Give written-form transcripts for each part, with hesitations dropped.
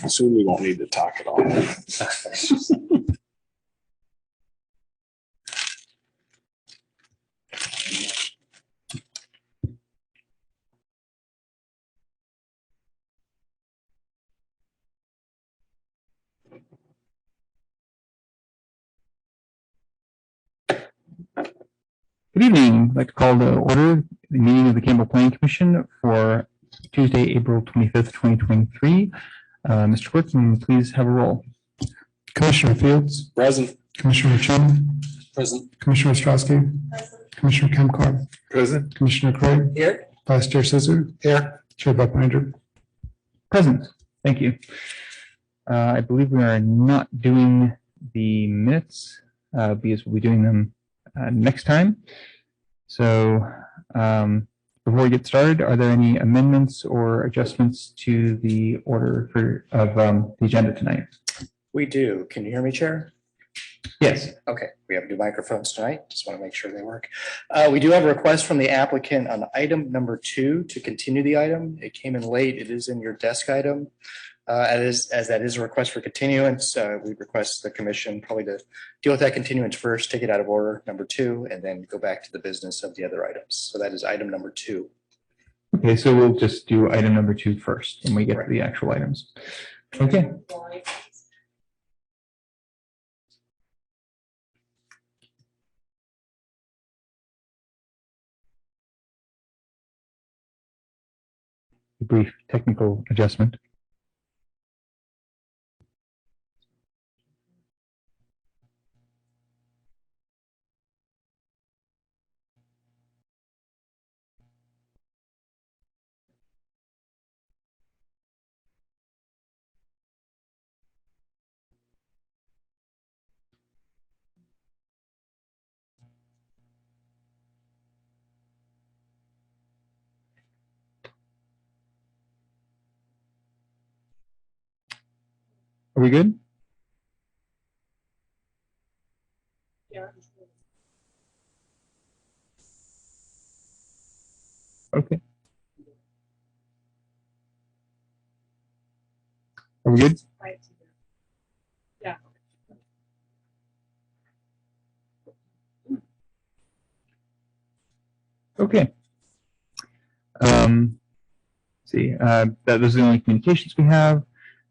Soon we won't need to talk at all. Good evening. I'd like to call to order the meeting of the Campbell Planning Commission for Tuesday, April 25th, 2023. Mr. Clerk, can you please have a roll? Commissioner Fields. Present. Commissioner Chin. Present. Commissioner Ostrowski. Present. Commissioner Kemcar. Present. Commissioner Craig. Here. Vice Chair Scissor. Here. Chair Buckbinder. Present. Thank you. I believe we are not doing the minutes because we'll be doing them next time. So before we get started, are there any amendments or adjustments to the order of the agenda tonight? We do. Can you hear me, Chair? Yes. Okay, we have new microphones tonight. Just want to make sure they work. We do have a request from the applicant on item number 2 to continue the item. It came in late. It is in your desk item. As that is a request for continuance, we request the commission probably to deal with that continuance first, take it out of order, number 2, and then go back to the business of the other items. So that is item number 2. Okay, so we'll just do item number 2 first when we get to the actual items. Okay. A brief technical adjustment. Are we good? Yeah. Okay. Are we good? Yeah. Okay. See, those are the only communications we have.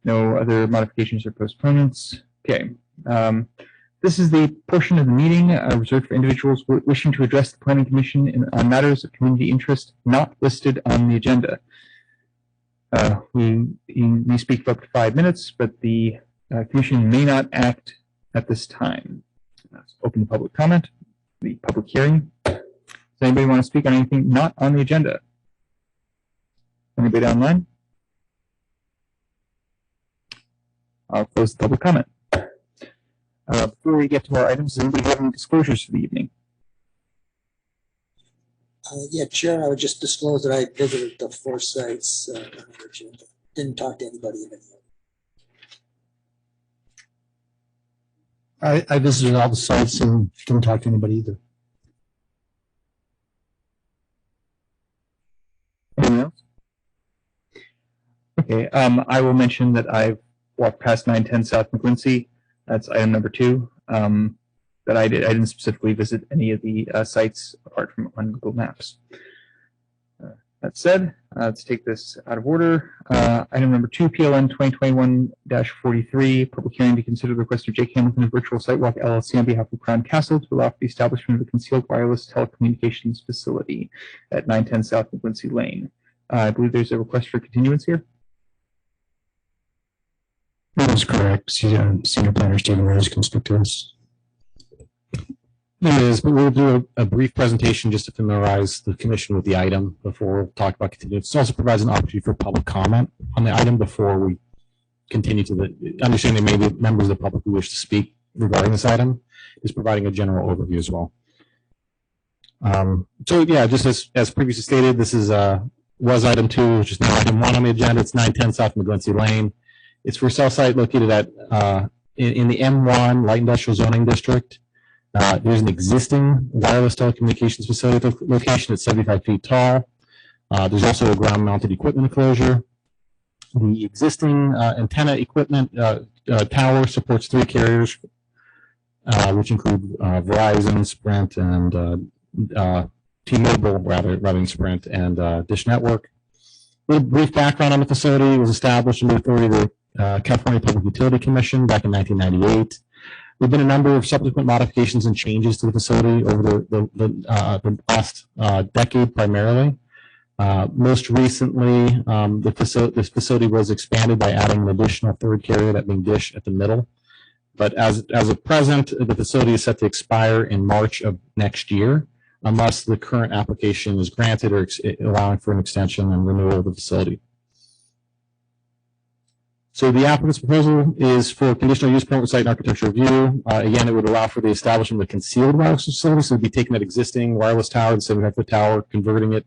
No other modifications or postponements. Okay. This is the portion of the meeting reserved for individuals wishing to address the Planning Commission on matters of community interest not listed on the agenda. We speak for up to 5 minutes, but the Commission may not act at this time. Let's open the public comment, the public hearing. Does anybody want to speak on anything not on the agenda? Anybody online? I'll close the public comment. Before we get to our items, does anybody have any disclosures for the evening? Yeah, Chair, I would just disclose that I visited the 4 sites on our agenda. Didn't talk to anybody in any of them. I visited all the sites and didn't talk to anybody either. Anyone else? Okay, I will mention that I've walked past 910 South McQuincy. That's item number 2. That I didn't specifically visit any of the sites apart from on Google Maps. That said, let's take this out of order. Item number 2, PLN 2021-43, public hearing to consider the request of Jake Hamilton of Virtual Sitewalk LLC on behalf of Crown Castle to allow for the establishment of a concealed wireless telecommunications facility at 910 South McQuincy Lane. I believe there's a request for continuance here. That is correct. Senior Planner Stephen Rose can speak to us. There is, but we'll do a brief presentation just to familiarize the commission with the item before we'll talk about continuance. It also provides an opportunity for public comment on the item before we continue to the understanding there may be members of the public who wish to speak regarding this item. Is providing a general overview as well. So yeah, just as previously stated, this is was item 2, which is now item 1 on the agenda. It's 910 South McGlincy Lane. It's for a cell site located at in the M1 Light Industrial Zoning District. There's an existing wireless telecommunications facility location at 75 feet tall. There's also a ground-mounted equipment enclosure. The existing antenna equipment tower supports 3 carriers, which include Verizon, Sprint, and T-Mobile, rather than Sprint, and Dish Network. A little brief background on the facility. It was established under the authority of the California Public Utility Commission back in 1998. There have been a number of subsequent modifications and changes to the facility over the last decade primarily. Most recently, this facility was expanded by adding an additional 3rd carrier, that being Dish, at the middle. But as of present, the facility is set to expire in March of next year, unless the current application is granted or allowing for an extension and renewal of the facility. So the applicant's proposal is for conditional use permit with site and architectural review. Again, it would allow for the establishment of a concealed wireless facility. So it'd be taking that existing wireless tower, the 75-foot tower, converting it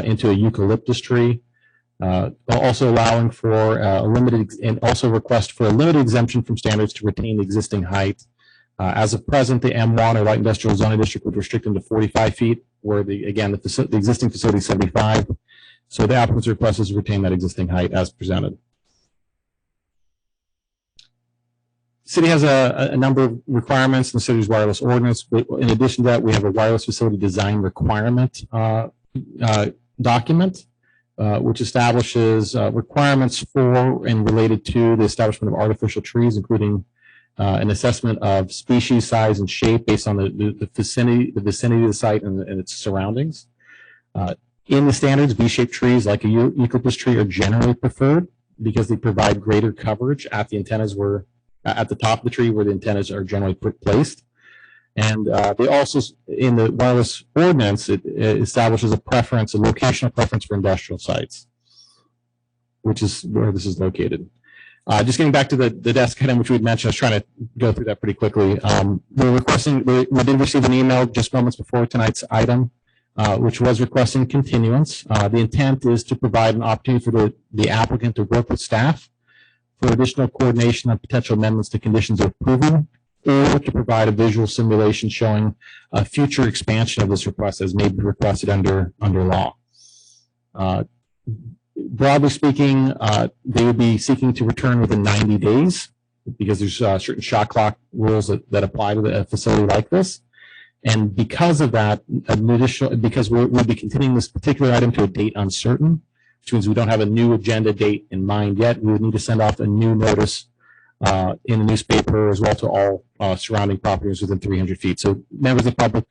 into a eucalyptus tree. Also allowing for a limited, and also request for a limited exemption from standards to retain the existing height. As of present, the M1 or light industrial zoning district would restrict them to 45 feet, where the existing facility is 75. So the applicant's request is to retain that existing height as presented. City has a number of requirements in the city's wireless ordinance. In addition to that, we have a wireless facility design requirement document, which establishes requirements for and related to the establishment of artificial trees, including an assessment of species, size, and shape based on the vicinity of the site and its surroundings. In the standards, V-shaped trees like a eucalyptus tree are generally preferred because they provide greater coverage at the antennas at the top of the tree where the antennas are generally placed. And they also, in the wireless ordinance, it establishes a locational preference for industrial sites, which is where this is located. Just getting back to the desk item, which we had mentioned, I was trying to go through that pretty quickly. We did receive an email just moments before tonight's item, which was requesting continuance. The intent is to provide an opportunity for the applicant to work with staff for additional coordination on potential amendments to conditions of approval, or to provide a visual simulation showing a future expansion of this request as may be requested under law. Broadly speaking, they would be seeking to return within 90 days because there's certain shot clock rules that apply to a facility like this. And because of that, because we'll be continuing this particular item to a date uncertain, which means we don't have a new agenda date in mind yet, we would need to send off a new notice in the newspaper as well to all surrounding properties within 300 feet. So members of the public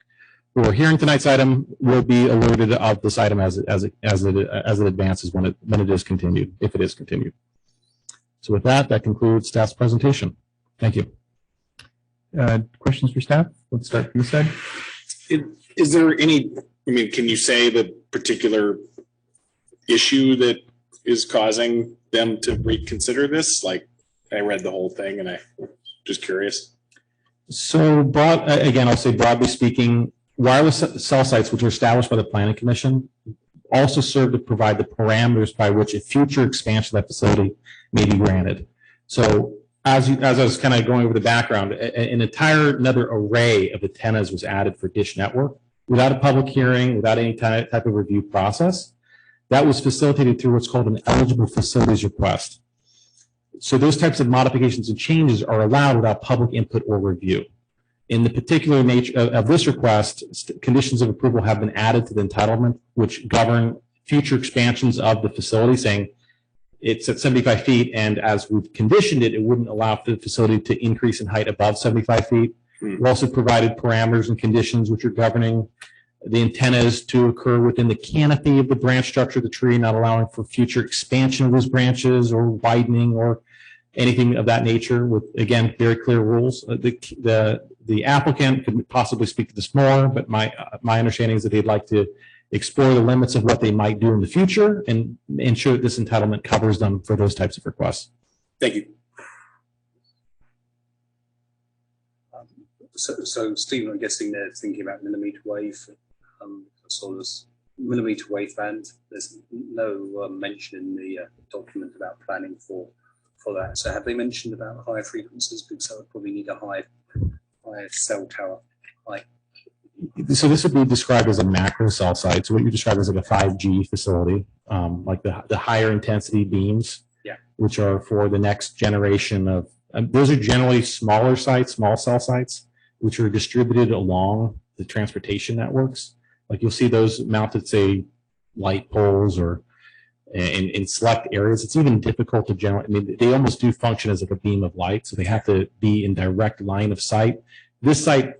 who are hearing tonight's item will be alerted of this item as it advances when it is continued, if it is continued. So with that concludes staff's presentation. Thank you. Questions for staff? Let's start from this side. Is there any, can you say the particular issue that is causing them to reconsider this? Like, I read the whole thing and I just curious. So again, I'll say broadly speaking, wireless cell sites, which were established by the Planning Commission, also serve to provide the parameters by which a future expansion of that facility may be granted. So as I was kind of going over the background, another array of antennas was added for Dish Network without a public hearing, without any type of review process. That was facilitated through what's called an eligible facilities request. So those types of modifications and changes are allowed without public input or review. In the particular nature of this request, conditions of approval have been added to the entitlement, which govern future expansions of the facility, saying it's at 75 feet, and as we've conditioned it, it wouldn't allow for the facility to increase in height above 75 feet. We've also provided parameters and conditions which are governing the antennas to occur within the canopy of the branch structure of the tree, not allowing for future expansion of those branches or widening or anything of that nature, with, again, very clear rules. The applicant could possibly speak to this more, but my understanding is that they'd like to explore the limits of what they might do in the future and ensure that this entitlement covers them for those types of requests. Thank you. So Stephen, I'm guessing they're thinking about millimeter wave, sort of millimeter wave band. There's no mention in the document about planning for that. So have they mentioned about higher frequencies? Because I would probably need a high cell tower height. So this would be described as a macro cell site. So what you describe as like a 5G facility, like the higher intensity beams, Yeah. which are for the next generation of, those are generally smaller sites, small cell sites, which are distributed along the transportation networks. Like you'll see those mounted, say, light poles or in select areas. It's even difficult to generate. I mean, they almost do function as like a beam of light, so they have to be in direct line of sight. This site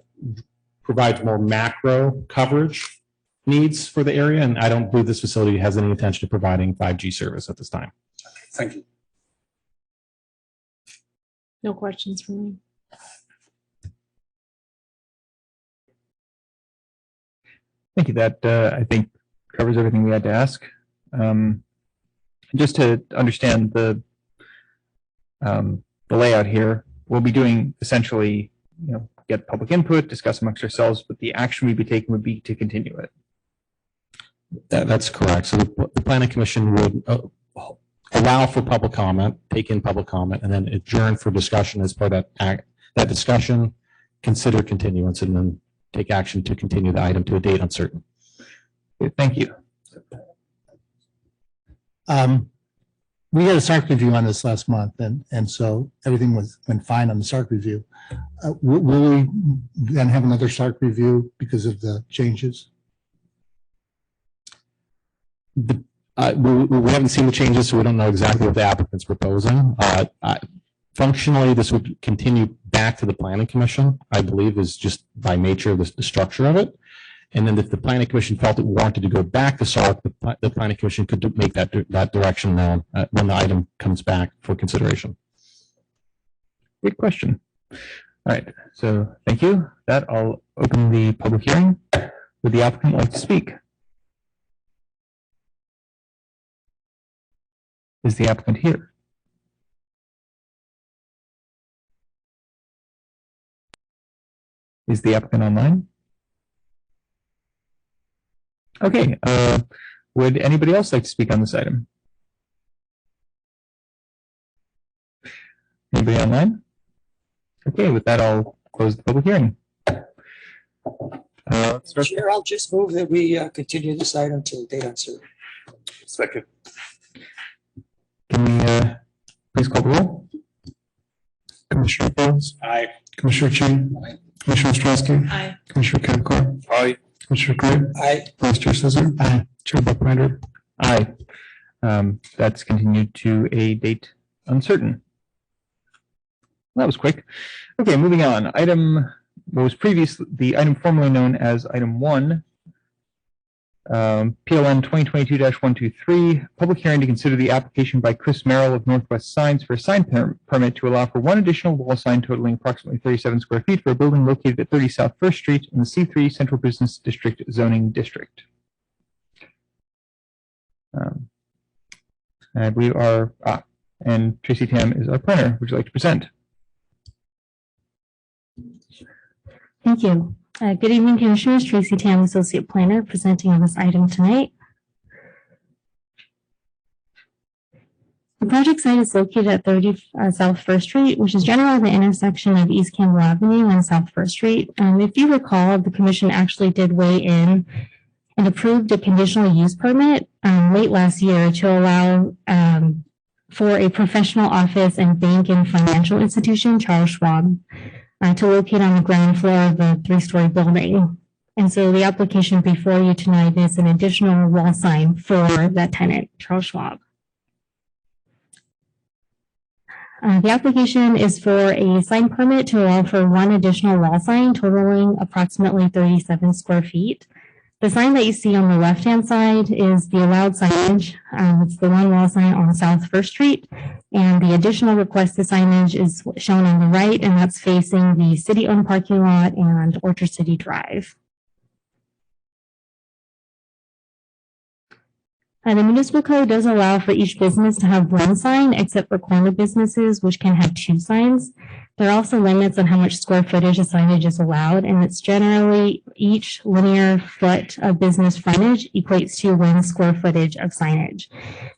provides more macro coverage needs for the area, and I don't believe this facility has any intention of providing 5G service at this time. Thank you. No questions from me. Thank you. That I think covers everything we had to ask. Just to understand the layout here, we'll be doing essentially, get public input, discuss amongst ourselves, but the action we'd be taking would be to continue it. That's correct. So the planning commission would allow for public comment, take in public comment, and then adjourn for discussion as part of that discussion, consider continuance, and then take action to continue the item to a date uncertain. Okay, thank you. We had a SARC review on this last month, and so everything went fine on the SARC review. Will we then have another SARC review because of the changes? We haven't seen the changes, so we don't know exactly what the applicant's proposing. Functionally, this would continue back to the planning commission, I believe, is just by nature of the structure of it. And then if the planning commission felt it warranted to go back to SARC, the planning commission could make that direction known when the item comes back for consideration. Good question. All right, so thank you. That I'll open the public hearing. Would the applicant like to speak? Is the applicant here? Is the applicant online? Okay, would anybody else like to speak on this item? Anybody online? Okay, with that, I'll close the public hearing. Let's start. Chair, I'll just move that we continue this item till date uncertain. Second. Can we please call the roll? Commissioner Bowles, Aye. Commissioner Chin, Commissioner Ostrowski, Aye. Commissioner Kevkor, Aye. Commissioner Gray, Aye. Vice Chair Cesar, Chair Buckbinder. Aye. That's continued to a date uncertain. That was quick. Okay, moving on. Item was previously the item formerly known as item 1, PLN 2022-123, public hearing to consider the application by Chris Merrill of Northwest Signs for a sign permit to allow for one additional wall sign totaling approximately 37 square feet for a building located at 30 South First Street in the C3 Central Business District zoning district. I believe and Tracy Tam is our planner. Would you like to present? Thank you. Good evening, Commissioners. Tracy Tam, Associate Planner, presenting on this item tonight. The project site is located at 30 South First Street, which is generally the intersection of East Campbell Avenue and South First Street. If you recall, the Commission actually did weigh in and approved a conditional use permit late last year to allow for a professional office and bank and financial institution, Charles Schwab, to locate on the ground floor of the 3-story building. And so the application before you tonight is an additional wall sign for that tenant, Charles Schwab. The application is for a sign permit to allow for one additional wall sign totaling approximately 37 square feet. The sign that you see on the left-hand side is the allowed signage. It's the one wall sign on South First Street. And the additional requested signage is shown on the right, and that's facing the city-owned parking lot and Orchard City Drive. The municipal code does allow for each business to have one sign, except for corner businesses, which can have 2 signs. There are also limits on how much square footage a signage is allowed, and it's generally each linear foot of business frontage equates to 1 square footage of signage.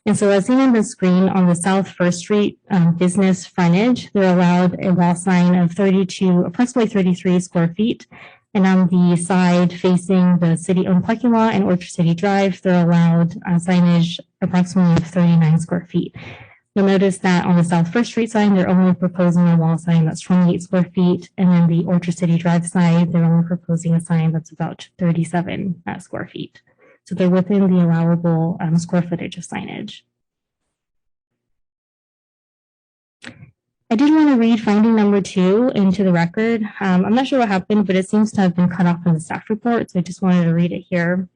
And so as seen on the screen on the South First Street business frontage, they're allowed a wall sign of approximately 33 square feet. And on the side facing the city-owned parking lot and Orchard City Drive, they're allowed signage approximately of 39 square feet. You'll notice that on the South First Street sign, they're only proposing a wall sign that's 28 square feet. And then the Orchard City Drive side, they're only proposing a sign that's about 37 square feet. So they're within the allowable square footage of signage. I did want to read finding number 2 into the record. I'm not sure what happened, but it seems to have been cut off in the staff report. So I just wanted to read it here.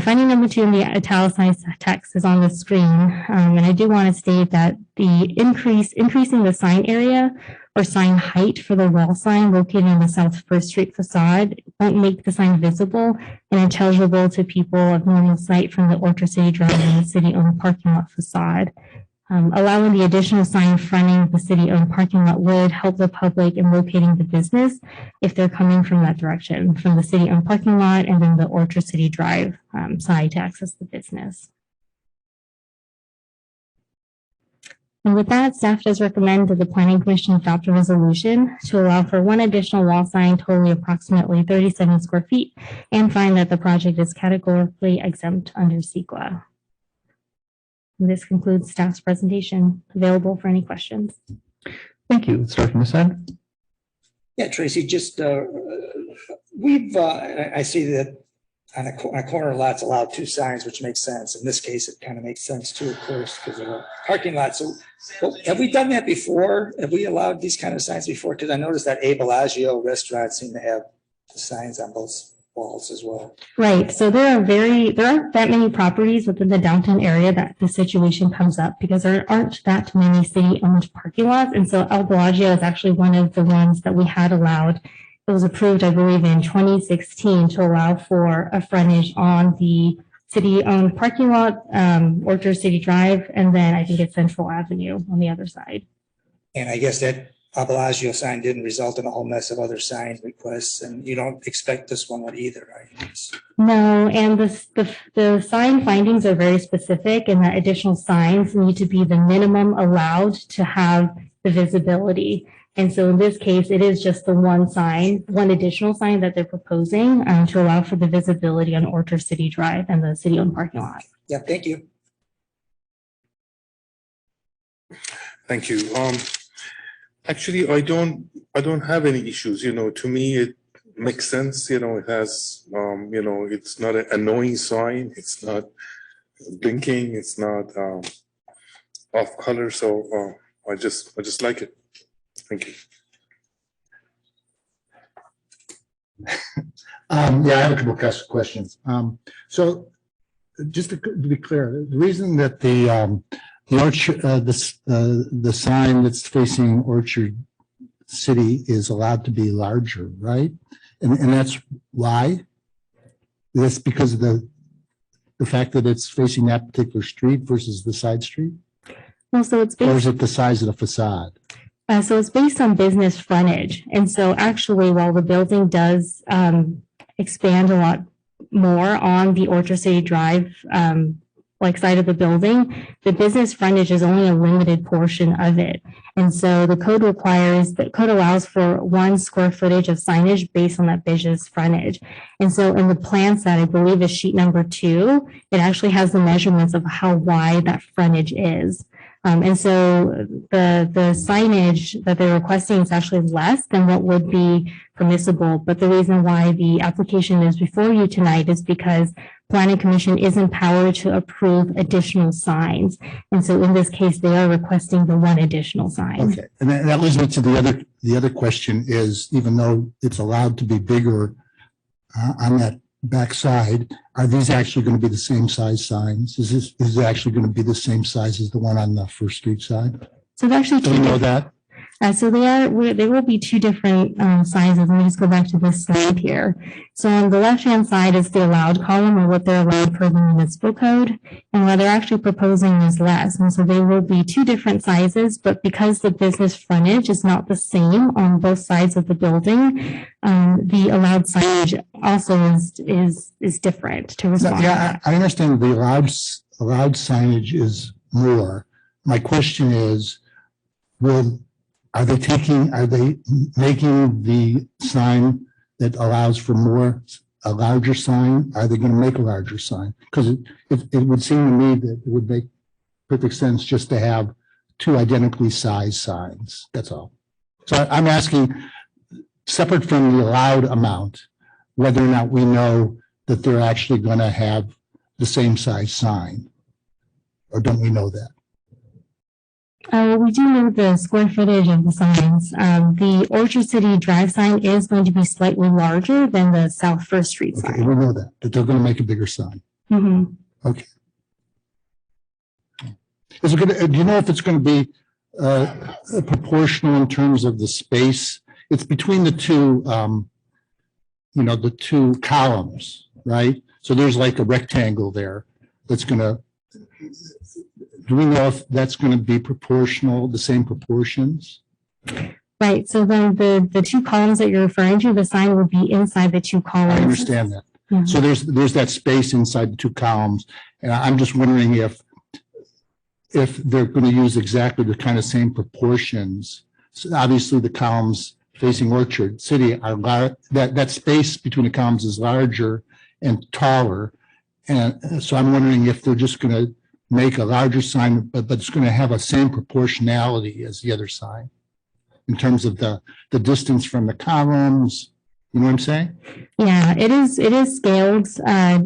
Finding number 2 in the italicized text is on the screen. And I do want to state that the increasing the sign area or sign height for the wall sign located in the South First Street facade won't make the sign visible and intelligible to people of normal sight from the Orchard City Drive and the city-owned parking lot facade. Allowing the additional sign fronting the city-owned parking lot would help the public in locating the business if they're coming from that direction, from the city-owned parking lot and then the Orchard City Drive side to access the business. And with that, staff does recommend that the Planning Commission adopt a resolution to allow for one additional wall sign totaling approximately 37 square feet and find that the project is categorically exempt under CEQA. This concludes staff's presentation. Available for any questions. Thank you. Let's start from this side. Yeah, Tracy, just, I see that on a corner lot's allowed 2 signs, which makes sense. In this case, it kind of makes sense too, of course, because of a parking lot. So have we done that before? Have we allowed these kind of signs before? Because I noticed that A Bellagio restaurant seemed to have the signs on both walls as well. Right. So there aren't that many properties within the downtown area that the situation comes up because there aren't that many city-owned parking lots. And so El Bellagio is actually one of the ones that we had allowed. It was approved, I believe, in 2016 to allow for a frontage on the city-owned parking lot, Orchard City Drive, and then I think it's Central Avenue on the other side. And I guess that El Bellagio sign didn't result in a whole mess of other sign requests, and you don't expect this one would either, right? No, and the sign findings are very specific, and that additional signs need to be the minimum allowed to have the visibility. And so in this case, it is just the one additional sign that they're proposing to allow for the visibility on Orchard City Drive and the city-owned parking lot. Yeah, thank you. Thank you. Actually, I don't have any issues. To me, it makes sense. It has, it's not an annoying sign. It's not blinking. It's not off color. So I just like it. Thank you. Yeah, I have a couple of questions. So just to be clear, the reason that the Orchard, the sign that's facing Orchard City is allowed to be larger, right? And that's why? That's because of the fact that it's facing that particular street versus the side street? Well, so it's based, or is it the size of the facade? So it's based on business frontage. And so actually, while the building does expand a lot more on the Orchard City Drive side of the building, the business frontage is only a limited portion of it. And so the code allows for 1 square footage of signage based on that business frontage. And so in the plan set, I believe is sheet number 2, it actually has the measurements of how wide that frontage is. And so the signage that they're requesting is actually less than what would be permissible. But the reason why the application is before you tonight is because Planning Commission is empowered to approve additional signs. And so in this case, they are requesting the 1 additional sign. Okay, and that leads me to the other question is, even though it's allowed to be bigger on that backside, are these actually going to be the same size signs? Is it actually going to be the same size as the one on the First Street side? So they're actually Do we know that? So there will be 2 different sizes. Let me just go back to this slide here. So on the left-hand side is the allowed column, or what they're allowed per the municipal code, and what they're actually proposing is less. And so they will be 2 different sizes, but because the business frontage is not the same on both sides of the building, the allowed signage also is different to respond. Yeah, I understand the allowed signage is more. My question is, are they making the sign that allows for a larger sign? Are they going to make a larger sign? Because it would seem to me that it would make perfect sense just to have two identically sized signs. That's all. So I'm asking, separate from the allowed amount, whether or not we know that they're actually going to have the same size sign, or don't we know that? Well, we do know the square footage of the signs. The Orchard City Drive sign is going to be slightly larger than the South First Street Okay, sign. we know that they're going to make a bigger sign. Mhm. Okay. Is it going to, do you know if it's going to be proportional in terms of the space? It's between the two, the two columns, right? So there's like a rectangle there that's going to, do we know if that's going to be proportional, the same proportions? Right. So then the two columns that you're referring to, the sign would be inside the two columns. I understand that. Mhm. So there's that space inside the two columns. And I'm just wondering if they're going to use exactly the kind of same proportions. So obviously the columns facing Orchard City are that space between the columns is larger and taller. And so I'm wondering if they're just going to make a larger sign, but it's going to have a same proportionality as the other sign in terms of the distance from the columns. You know what I'm saying? Yeah, it is scaled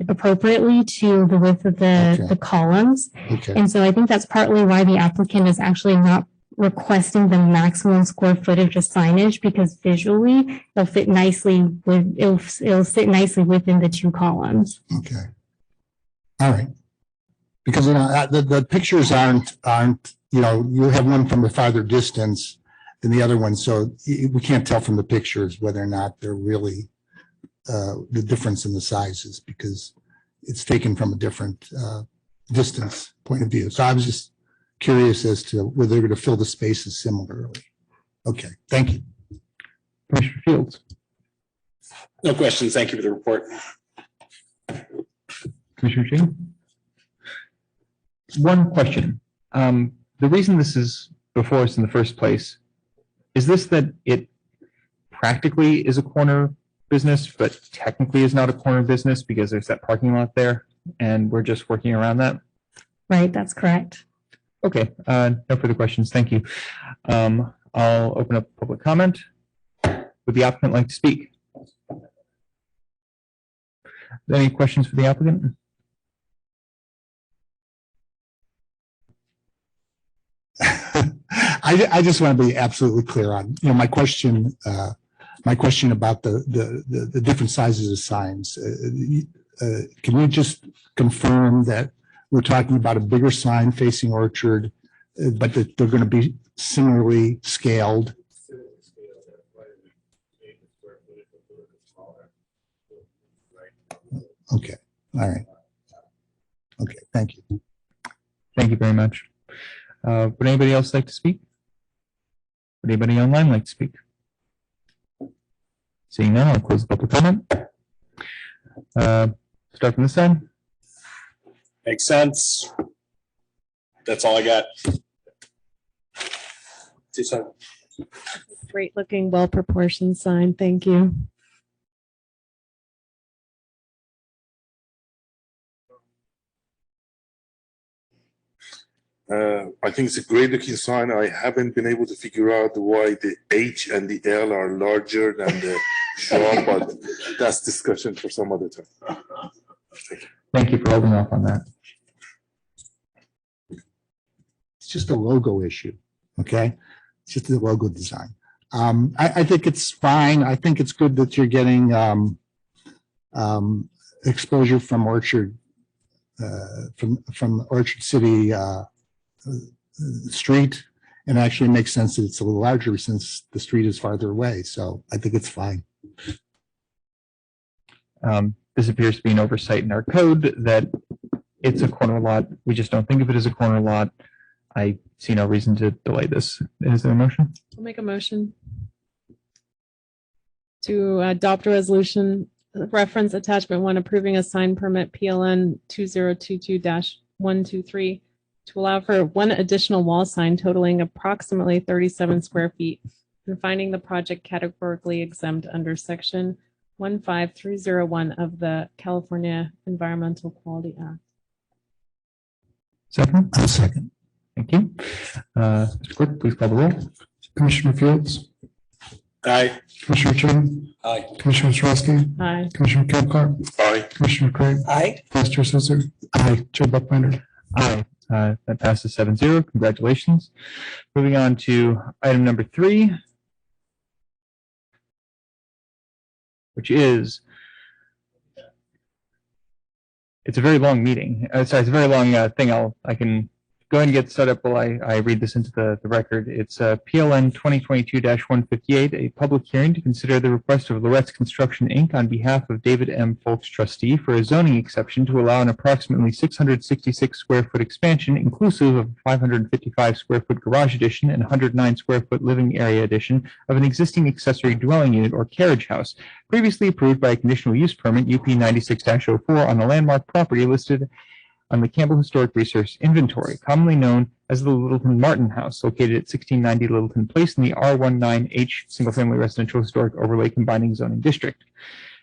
appropriately to the width of the columns. Okay. And so I think that's partly why the applicant is actually not requesting the maximum square footage of signage, because visually it'll fit nicely it'll sit nicely within the two columns. Okay. All right. Because the pictures aren't, you have one from a farther distance than the other one. So we can't tell from the pictures whether or not they're really the difference in the sizes, because it's taken from a different distance point of view. So I was just curious as to whether they're going to fill the spaces similarly. Okay, thank you. Commissioner Fields. No questions. Thank you for the report. Commissioner Ching. One question. The reason this is before us in the first place, is this that it practically is a corner business, but technically is not a corner business because there's that parking lot there and we're just working around that? Right, that's correct. Okay, no further questions. Thank you. I'll open up public comment. Would the applicant like to speak? Any questions for the applicant? I just want to be absolutely clear on, my question about the different sizes of signs. Can you just confirm that we're talking about a bigger sign facing Orchard, but that they're going to be similarly scaled? Okay, all right. Okay, thank you. Thank you very much. Would anybody else like to speak? Would anybody online like to speak? Seeing none, I'll close the public comment. Start from this side. Makes sense. That's all I got. Great looking, well proportioned sign. Thank you. I think it's a great looking sign. I haven't been able to figure out why the H and the L are larger than the shaw, but that's discussion for some other time. Thank you for holding off on that. It's just a logo issue, okay? It's just a logo design. I think it's fine. I think it's good that you're getting exposure from Orchard, from Orchard City Street, and actually makes sense that it's a little larger since the street is farther away. So I think it's fine. This appears to be an oversight in our code that it's a corner lot. We just don't think of it as a corner lot. I see no reason to delay this. Is there a motion? I'll make a motion to adopt a resolution reference attachment 1 approving a sign permit PLN 2022-123 to allow for one additional wall sign totaling approximately 37 square feet and finding the project categorically exempt under section 15301 of the California Environmental Quality Act. Second? I'll second. Thank you. Mr. Clerk, please call the roll. Commissioner Fields, Aye. Commissioner Chin, Aye. Commissioner Sarowski, Aye. Commissioner Campcart, Aye. Commissioner Craig, Aye. Vice Chair Cesar. Aye. Chair Buckbinder. Aye. That passes 7-0. Congratulations. Moving on to item number 3, which is, it's a very long meeting. Sorry, it's a very long thing. I can go ahead and get set up while I read this into the record. It's PLN 2022-158, a public hearing to consider the request of Loretz Construction, Inc. on behalf of David M. Folks, trustee, for a zoning exception to allow an approximately 666 square foot expansion, inclusive of a 555 square foot garage addition and 109 square foot living area addition of an existing accessory dwelling unit or carriage house, previously approved by a conditional use permit UP 96-04 on the landmark property listed on the Campbell Historic Resource Inventory, commonly known as the Littleton Martin House, located at 1690 Littleton Place in the R19H Single Family Residential Historic Overlay Combining Zoning District,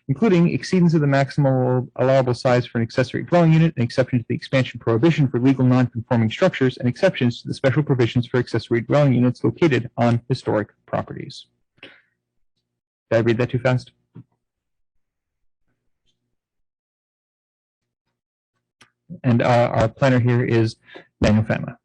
including exceedance of the maximum allowable size for an accessory dwelling unit, an exception to the expansion prohibition for legal non-conforming structures, and exceptions to the special provisions for accessory dwelling units located on historic properties. Did I read that too fast? And our planner here is Daniel Fama.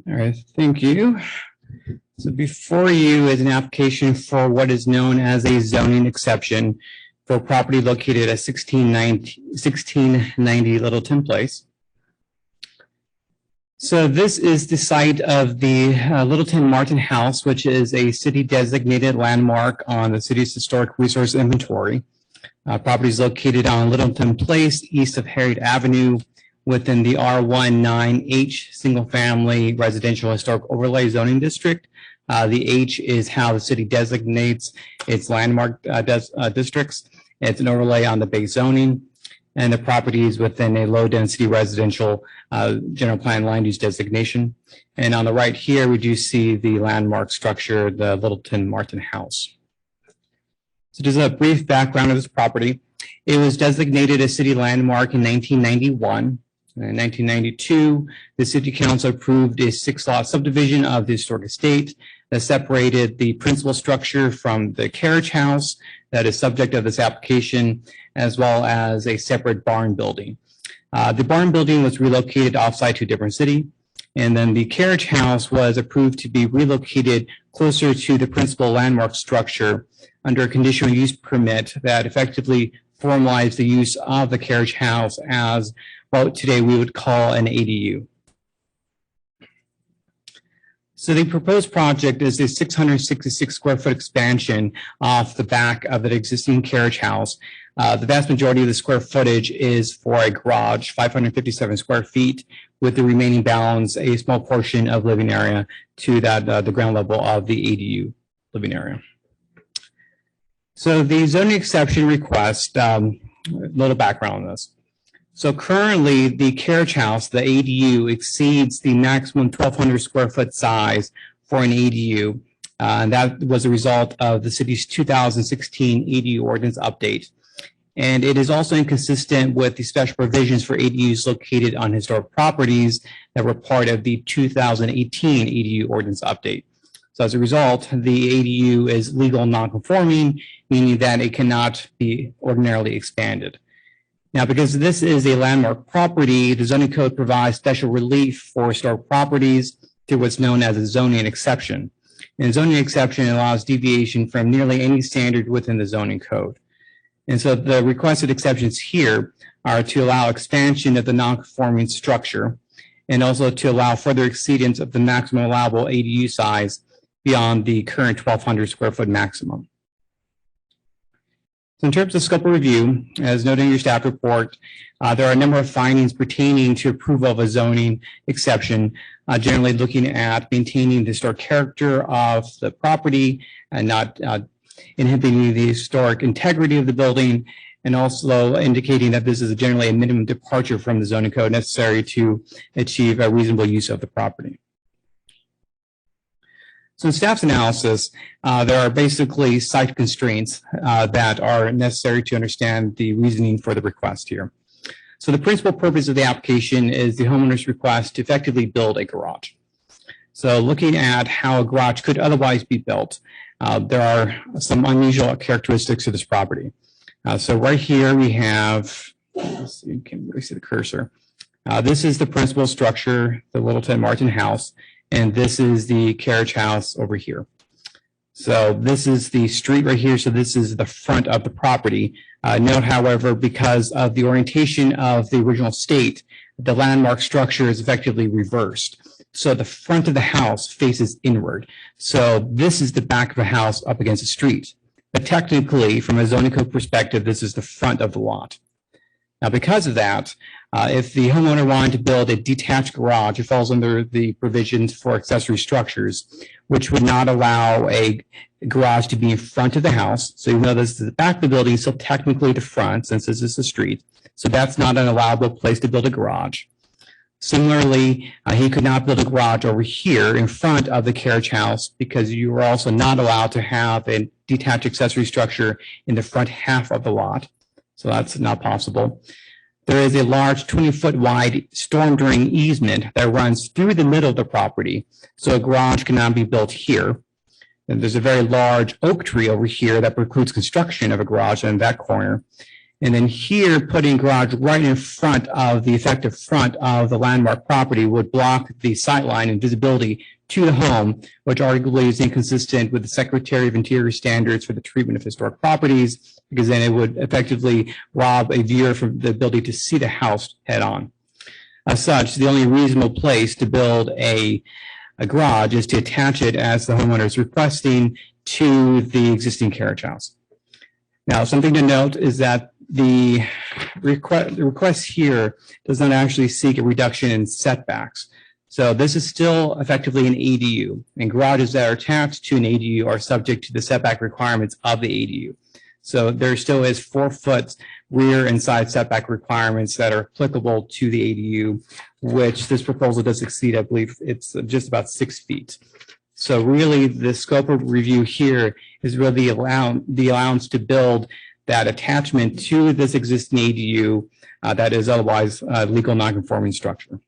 All right, thank you. So before you is an application for what is known as a zoning exception for property located at 1690 Littleton Place. So this is the site of the Littleton Martin House, which is a city designated landmark on the city's historic resource inventory. Property is located on Littleton Place, east of Harriet Avenue, within the R19H Single Family Residential Historic Overlay Zoning District. The H is how the city designates its landmark districts. It's an overlay on the base zoning, and the property is within a low density residential general plan land use designation. And on the right here, we do see the landmark structure, the Littleton Martin House. So just a brief background of this property. It was designated a city landmark in 1991. In 1992, the City Council approved a 6-lot subdivision of the historic estate that separated the principal structure from the carriage house that is subject of this application, as well as a separate barn building. The barn building was relocated offsite to a different city, and then the carriage house was approved to be relocated closer to the principal landmark structure under a conditional use permit that effectively formalized the use of the carriage house as what today we would call an ADU. So the proposed project is a 666 square foot expansion off the back of an existing carriage house. The vast majority of the square footage is for a garage, 557 square feet, with the remaining balance, a small portion of living area to that the ground level of the ADU living area. So the zoning exception request, a little background on this. So currently the carriage house, the ADU, exceeds the maximum 1,200 square foot size for an ADU. And that was a result of the city's 2016 ADU ordinance update. And it is also inconsistent with the special provisions for ADUs located on historic properties that were part of the 2018 ADU ordinance update. So as a result, the ADU is legal non-conforming, meaning that it cannot be ordinarily expanded. Now, because this is a landmark property, the zoning code provides special relief for historic properties through what's known as a zoning exception. And zoning exception allows deviation from nearly any standard within the zoning code. And so the requested exceptions here are to allow expansion of the non-conforming structure and also to allow further exceedance of the maximum allowable ADU size beyond the current 1,200 square foot maximum. So in terms of scope of review, as noted in your staff report, there are a number of findings pertaining to approval of a zoning exception, generally looking at maintaining the historic character of the property and not inhibiting the historic integrity of the building, and also indicating that this is generally a minimum departure from the zoning code necessary to achieve a reasonable use of the property. So in staff's analysis, there are basically site constraints that are necessary to understand the reasoning for the request here. So the principal purpose of the application is the homeowner's request to effectively build a garage. So looking at how a garage could otherwise be built, there are some unusual characteristics of this property. So right here we have, let's see, you can really see the cursor. This is the principal structure, the Littleton Martin house. And this is the carriage house over here. So this is the street right here. So this is the front of the property. Note, however, because of the orientation of the original state, the landmark structure is effectively reversed. So the front of the house faces inward. So this is the back of the house up against the street. But technically, from a zoning code perspective, this is the front of the lot. Now, because of that, if the homeowner wanted to build a detached garage, it falls under the provisions for accessory structures, which would not allow a garage to be in front of the house. So even though this is the back of the building, it's still technically the front since this is a street. So that's not an allowable place to build a garage. Similarly, he could not build a garage over here in front of the carriage house because you are also not allowed to have a detached accessory structure in the front half of the lot. So that's not possible. There is a large 20-foot wide storm drain easement that runs through the middle of the property. So a garage cannot be built here. And there's a very large oak tree over here that precludes construction of a garage in that corner. And then here, putting garage right in front of the effective front of the landmark property would block the sightline and visibility to the home, which arguably is inconsistent with the Secretary of Interior standards for the treatment of historic properties, because then it would effectively rob a viewer from the ability to see the house head on. As such, the only reasonable place to build a garage is to attach it, as the homeowner is requesting, to the existing carriage house. Now, something to note is that the request here does not actually seek a reduction in setbacks. So this is still effectively an ADU, and garages that are attached to an ADU are subject to the setback requirements of the ADU. So there still is 4 foot rear and side setback requirements that are applicable to the ADU, which this proposal does exceed. I believe it's just about 6 feet. So really the scope of review here is really the allowance to build that attachment to this existing ADU that is otherwise a legal non-conforming structure.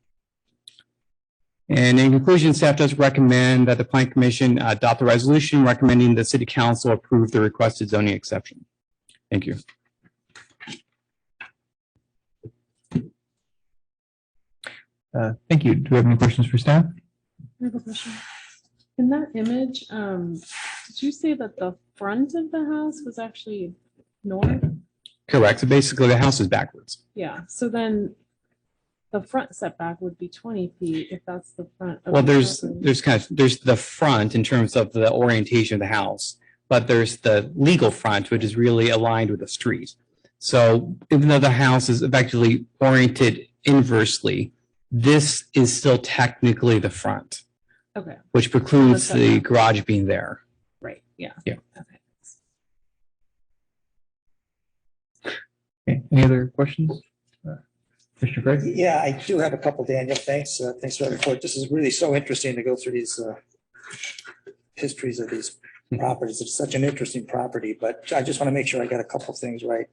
And in conclusion, staff does recommend that the Planning Commission adopt a resolution recommending the City Council approve the requested zoning exception. Thank you. Thank you. Do we have any questions for staff? I have a question. In that image, did you say that the front of the house was actually north? Correct. So basically the house is backwards. Yeah. So then the front setback would be 20 feet if that's the front. Of Well, the there's property. there's the front in terms of the orientation of the house, but there's the legal front, which is really aligned with the street. So even though the house is effectively oriented inversely, this is still technically the front, Okay. which precludes The the setback. garage being there. Right. Yeah. Yeah. Okay. Okay. Any other questions? Mr. Craig? Yeah, I do have a couple, Daniel. Thanks. Thanks for that report. This is really so interesting to go through these histories of these properties. It's such an interesting property, but I just want to make sure I got a couple things right.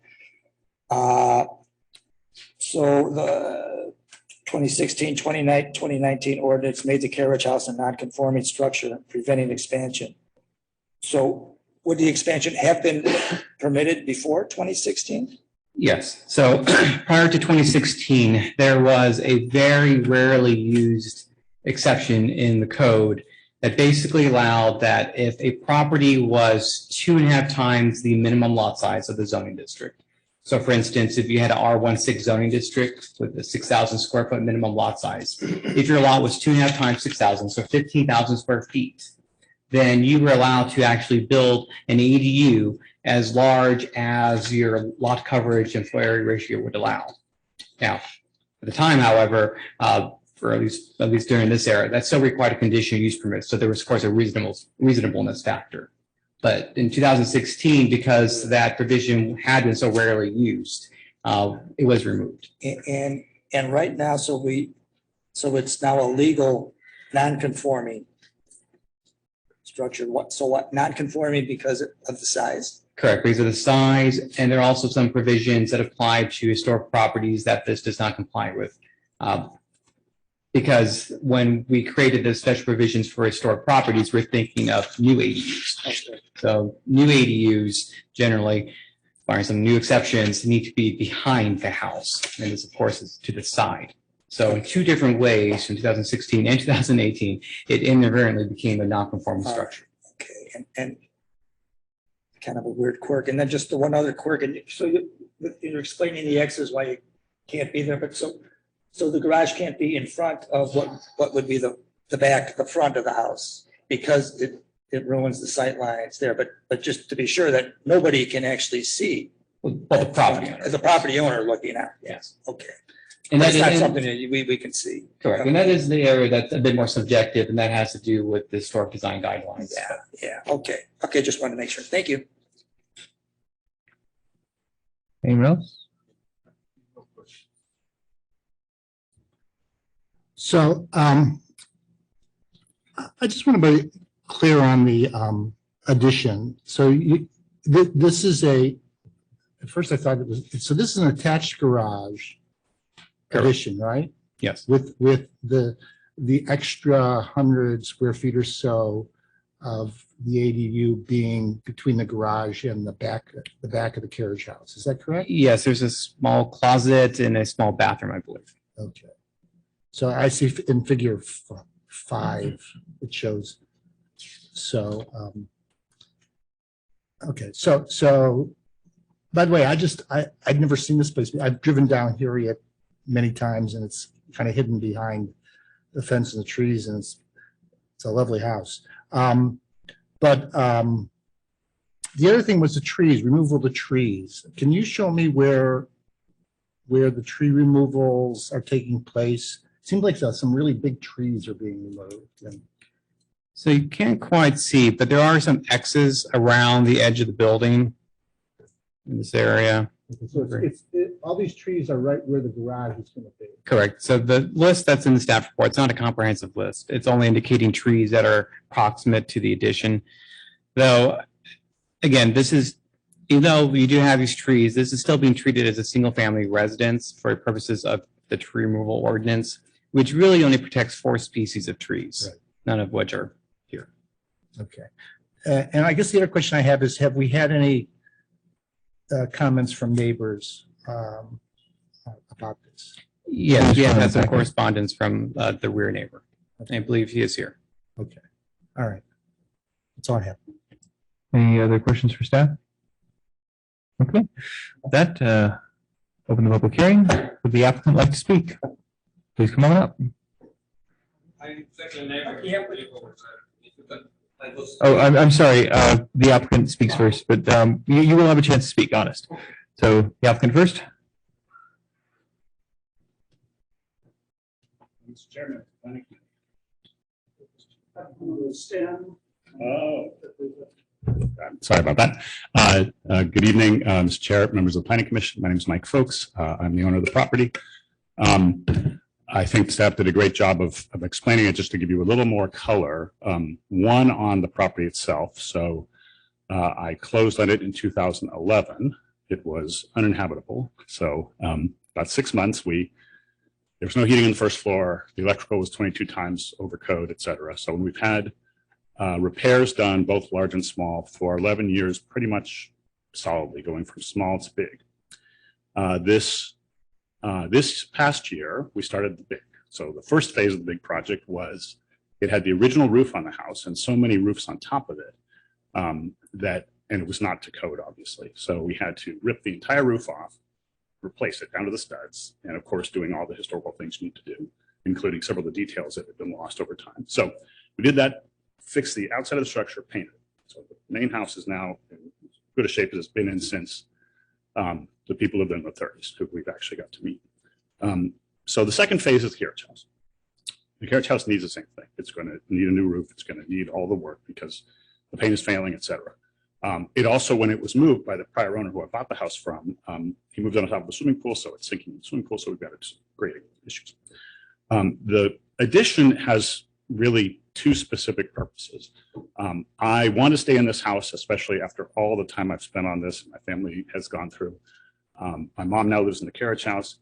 So the 2016, 2019 ordinance made the carriage house a non-conforming structure, preventing expansion. So would the expansion have been permitted before 2016? Yes. So prior to 2016, there was a very rarely used exception in the code that basically allowed that if a property was 2.5 times the minimum lot size of the zoning district. So for instance, if you had an R16 zoning district with a 6,000 square foot minimum lot size, if your lot was 2.5 times 6,000, so 15,000 square feet, then you were allowed to actually build an ADU as large as your lot coverage and floor area ratio would allow. Now, at the time, however, for at least during this era, that still required a conditional use permit. So there was, of course, a reasonableness factor. But in 2016, because that provision had been so rarely used, it was removed. And right now, so it's now a legal non-conforming structure. What non-conforming because of the size? Correct, because of the size, and there are also some provisions that apply to historic properties that this does not comply with. Because when we created the special provisions for historic properties, we're thinking of new ADUs. Okay. So new ADUs generally, barring some new exceptions, need to be behind the house, and this, of course, is to the side. So in two different ways, in 2016 and 2018, it inadvertently became a non-conforming structure. Okay, and kind of a weird quirk. And then just the one other quirk, and so you're explaining the X's why it can't be there, but so the garage can't be in front of what would be the back, the front of the house, because it ruins the sight lines there. But just to be sure that nobody can actually see. Well, the property owner. As a property owner looking at. Yes. Okay. And That's that not is something that we can see. correct. And that is the area that's a bit more subjective, and that has to do with the historic design guidelines. Yeah, okay. Okay, just wanted to make sure. Thank you. Anyone else? So I just want to be clear on the addition. So this is at first I thought it was, so this is an attached garage addition, right? Yes. With the extra 100 square feet or so of the ADU being between the garage and the back of the carriage house. Is that correct? Yes, there's a small closet and a small bathroom, I believe. Okay. So I see in figure 5, it shows. So, okay. So by the way, I'd never seen this place. I've driven down here yet many times, and it's kind of hidden behind the fence and the trees, and it's a lovely house. But the other thing was the trees, removal of the trees. Can you show me where the tree removals are taking place? Seems like some really big trees are being removed. So you can't quite see, but there are some X's around the edge of the building in this area. So all these trees are right where the garage is going to be. Correct. So the list that's in the staff report, it's not a comprehensive list. It's only indicating trees that are proximate to the addition. Though, again, even though you do have these trees, this is still being treated as a single family residence for purposes of the tree removal ordinance, which really only protects 4 species of trees, right, none of which are here. Okay. And I guess the other question I have is, have we had any comments from neighbors about this? Yes, yeah, that's a correspondence from the rear neighbor. I believe he is here. Okay. All right. That's all I have. Any other questions for staff? Okay. With that, open the public hearing. Would the applicant like to speak? Please come on up. Oh, I'm sorry. The applicant speaks first, but you will have a chance to speak, honest. So the applicant first. Mr. Chairman, thank you. Sorry about that. Good evening, Mr. Chair, members of the Planning Commission. My name is Mike Folks. I'm the owner of the property. I think staff did a great job of explaining it. Just to give you a little more color, one on the property itself. So I closed on it in 2011. It was uninhabitable. So about 6 months, there was no heating on the first floor. The electrical was 22 times over code, et cetera. So when we've had repairs done, both large and small, for 11 years, pretty much solidly going from small to big. This past year, we started the big. So the first phase of the big project was It had the original roof on the house and so many roofs on top of it and it was not to code, obviously. So we had to rip the entire roof off, replace it down to the studs, and of course, doing all the historical things you need to do, including several of the details that have been lost over time. So we did that, fixed the outside of the structure, painted it. So the main house is now in as good a shape as it's been in since the people lived in the 30s, who we've actually got to meet. So the second phase is the carriage house. The carriage house needs the same thing. It's going to need a new roof. It's going to need all the work because the paint is failing, et cetera. It also, when it was moved by the prior owner who I bought the house from, he moved on top of the swimming pool, so it's sinking in the swimming pool, so we've got some grading issues. The addition has really two specific purposes. I want to stay in this house, especially after all the time I've spent on this and my family has gone through. My mom now lives in the carriage house,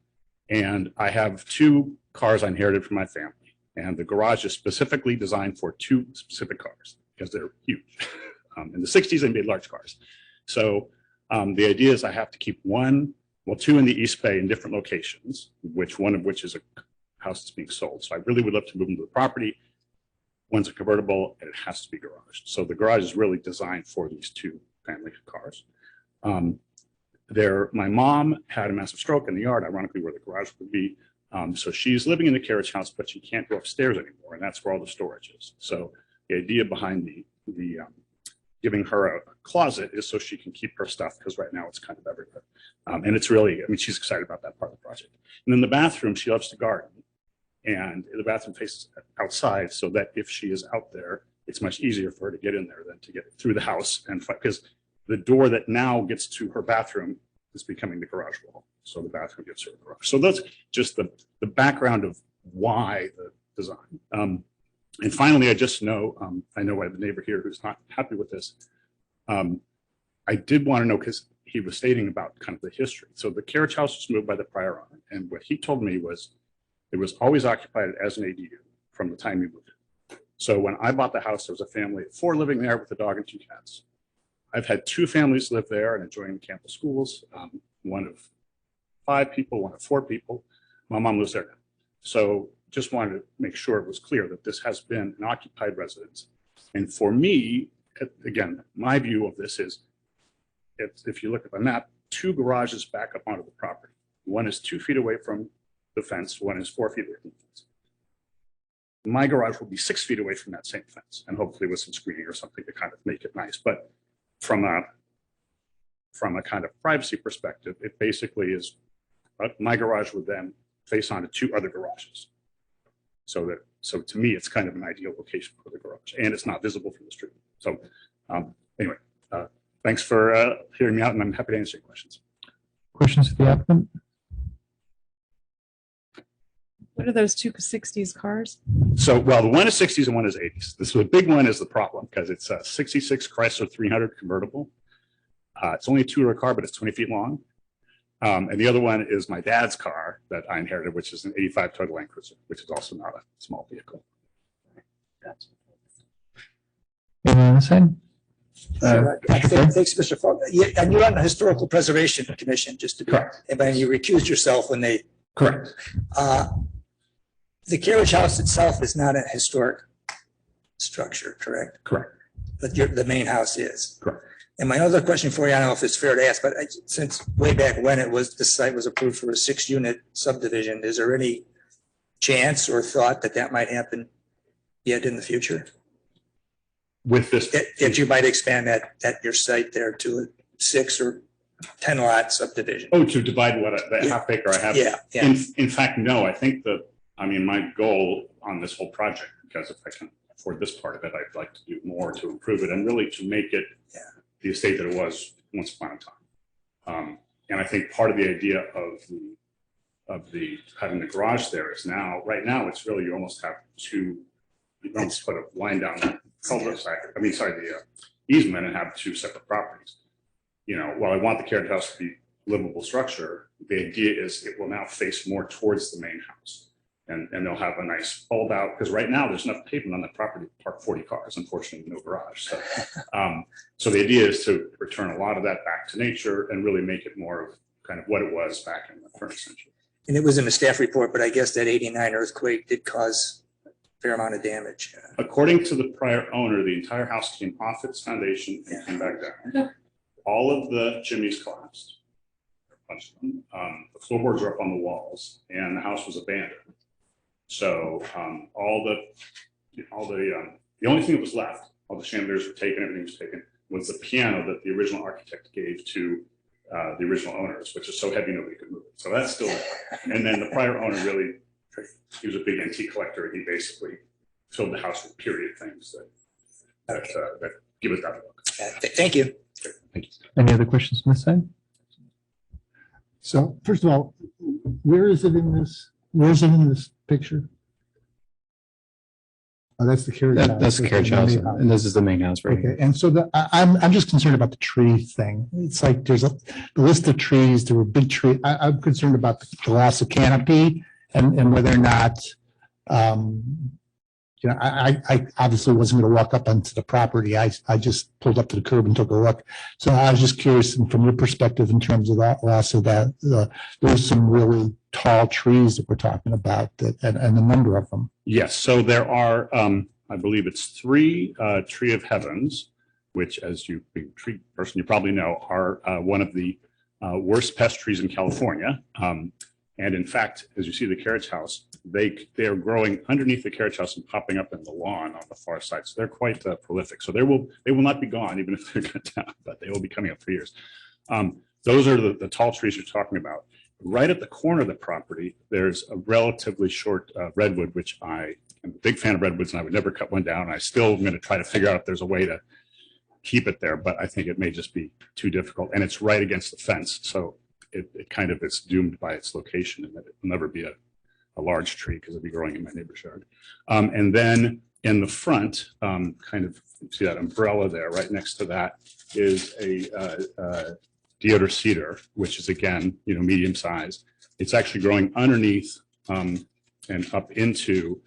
and I have 2 cars I inherited from my family. And the garage is specifically designed for 2 specific cars because they're huge. In the 60s, they made large cars. So the idea is I have to keep 2 in the East Bay in different locations, one of which is a house that's being sold. So I really would love to move into the property. One's a convertible, and it has to be garaged. So the garage is really designed for these 2 family cars. My mom had a massive stroke in the yard, ironically, where the garage would be. So she's living in the carriage house, but she can't go upstairs anymore, and that's where all the storage is. So the idea behind the giving her a closet is so she can keep her stuff, because right now it's kind of everywhere. And it's really, I mean, she's excited about that part of the project. And then the bathroom, she loves to garden, and the bathroom faces outside, so that if she is out there, it's much easier for her to get in there than to get through the house, and because the door that now gets to her bathroom is becoming the garage wall. So the bathroom gets her the garage. So that's just the background of why the design. And finally, I just know, I know I have a neighbor here who's not happy with this. I did want to know, because he was stating about kind of the history. So the carriage house was moved by the prior owner. And what he told me was it was always occupied as an ADU from the time he moved in. So when I bought the house, there was a family of 4 living there with a dog and 2 cats. I've had 2 families live there and enjoying the campus schools. One of 5 people, one of 4 people. My mom lives there now. So just wanted to make sure it was clear that this has been an occupied residence. And for me, again, my view of this is, if you look at the map, 2 garages back up onto the property. One is 2 feet away from the fence, one is 4 feet away from the fence. My garage will be 6 feet away from that same fence, and hopefully with some screening or something to kind of make it nice. But from a kind of privacy perspective, it basically is, my garage would then face onto 2 other garages. So to me, it's kind of an ideal location for the garage, and it's not visible from the street. So anyway, thanks for hearing me out, and I'm happy to answer your questions. Questions for the applicant? What are those 2 60s cars? So, well, the one is 60s and one is 80s. This big one is the problem, because it's a 66 Chrysler 300 convertible. It's only a 2-door car, but it's 20 feet long. And the other one is my dad's car that I inherited, which is an 85 Toyota Land Cruiser, which is also not a small vehicle. Anyone on the side? Thanks, Mr. Falk. Yeah, and you're on the Historical Preservation Commission, just to be, Correct. and you recused yourself when they. Correct. The carriage house itself is not a historic structure, correct? Correct. But the main house is. Correct. And my other question for you, I don't know if it's fair to ask, but since way back when the site was approved for a 6-unit subdivision, is there any chance or thought that might happen yet in the future? With this, That you might expand your site there to a 6 or 10 lot subdivision? Oh, to divide the half acre I have? Yeah. In fact, no, I think my goal on this whole project, because if I can afford this part of it, I'd like to do more to improve it and really to make it the estate that it was once upon a time. And I think part of the idea of having the garage there is right now, it's really, you almost have 2, you almost put a line down the cul-de-sac, the easement, and have 2 separate properties. You know, while I want the carriage house to be livable structure, the idea is it will now face more towards the main house. And they'll have a nice fold out, because right now there's enough pavement on the property to park 40 cars, unfortunately no garage. So, so the idea is to return a lot of that back to nature and really make it more of kind of what it was back in the 20th century. And it was in the staff report, but I guess that 89 earthquake did cause fair amount of damage. According to the prior owner, the entire house came off its foundation and came back down. All of the chimneys collapsed. Bunch of them. The floorboards were up on the walls, and the house was abandoned. So the only thing that was left, all the chandeliers were taken, everything was taken, was the piano that the original architect gave to the original owners, which is so heavy nobody could move it. So that's still there. And then the prior owner really, he was a big antique collector. He basically filled the house with period things that give it that look. Thank you. Thank you. Any other questions on this side? So first of all, where is it in this picture? Oh, that's the carriage house. That's the carriage house, and this is the main house right Okay, here. and so I'm just concerned about the tree thing. It's like there's the list of trees, there were big trees. I'm concerned about the loss of canopy and whether or not, I obviously wasn't going to walk up onto the property. I just pulled up to the curb and took a look. So I was just curious from your perspective in terms of that loss of that, there's some really tall trees that we're talking about and the number of them. Yes, so there are, I believe it's 3 tree of heavens, which, as you, being a tree person, you probably know, are one of the worst pest trees in California. And in fact, as you see the carriage house, they are growing underneath the carriage house and popping up in the lawn on the far side. So they're quite prolific. So they will not be gone, even if they're cut down, but they will be coming up for years. Those are the tall trees you're talking about. Right at the corner of the property, there's a relatively short redwood, which I am a big fan of redwoods, and I would never cut one down. I still am going to try to figure out if there's a way to keep it there, but I think it may just be too difficult. And it's right against the fence, so it kind of is doomed by its location, and that it will never be a large tree because it'll be growing in my neighbor's yard. And then in the front, kind of see that umbrella there, right next to that is a deodar cedar, which is again, medium size. It's actually growing underneath and up into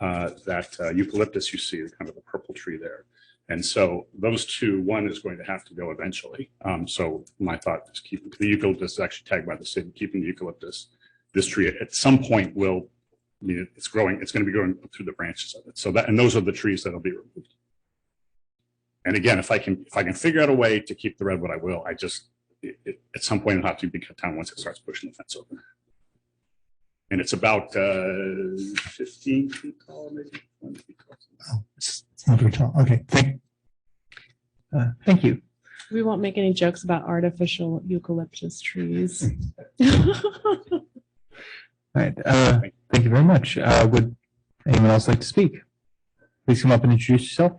that eucalyptus you see, kind of the purple tree there. And so those two, one is going to have to go eventually. So my thought is keeping the eucalyptus is actually tagged by the city, keeping the eucalyptus. This tree at some point will, it's growing, it's going to be growing through the branches of it. So that, and those are the trees that'll be removed. And again, if I can figure out a way to keep the redwood, I will. At some point it'll have to be cut down once it starts pushing the fence open. And it's about 15 feet tall, maybe 20 feet tall. Oh, it's not very tall. Okay, Thank you. We won't make any jokes about artificial eucalyptus trees. All right. Thank you very much. Would anyone else like to speak? Please come up and introduce yourself.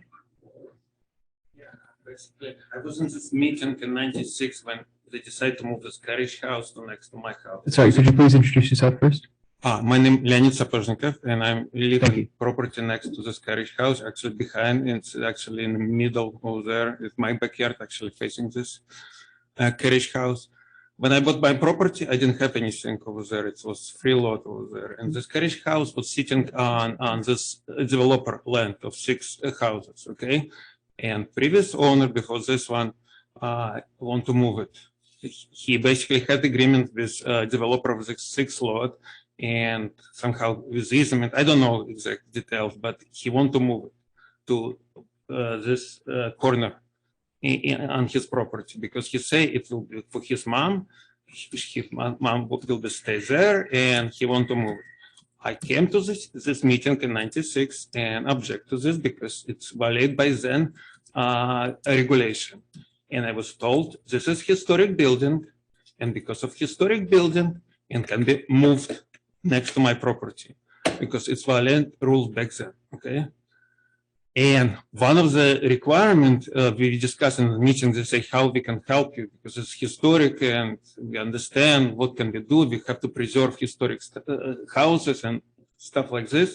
Basically, I was in this meeting in '96 when they decided to move this carriage house to next to my house. Sorry, could you please introduce yourself first? My name is Leonid Sapozhnikov, and I'm living property next to this carriage house, actually behind. It's actually in the middle over there. It's my backyard, actually facing this carriage house. When I bought my property, I didn't have anything over there. It was free lot over there. And this carriage house was sitting on this developer land of 6 houses, okay? And previous owner before this one want to move it. He basically had agreement with developer of the 6th lot, and somehow with easement, I don't know exact details, but he want to move it to this corner on his property, because he say it will be for his mom. His mom will be stay there, and he want to move it. I came to this meeting in '96 and object to this because it's violated by then regulation. And I was told this is historic building, and because of historic building, it can be moved next to my property because it's violent rules back then. Okay. And one of the requirements we discussed in the meeting, they say how we can help you because it's historic and we understand what can we do. We have to preserve historic houses and stuff like this.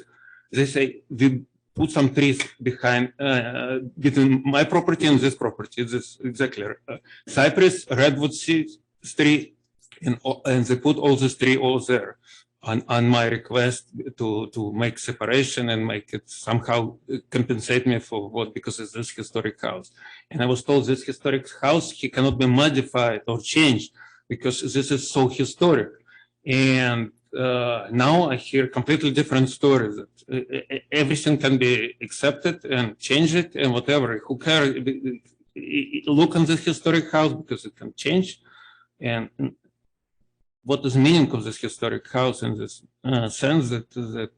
They say we put some trees behind between my property and this property. This exactly cypress, redwood tree, and they put all this tree all there. On my request to make separation and make it somehow compensate me for what, because it's this historic house. And I was told this historic house, he cannot be modified or changed because this is so historic. And now I hear completely different stories. That everything can be accepted and change it and whatever. Who cares? Look on this historic house because it can change. And what is the meaning of this historic house in this sense that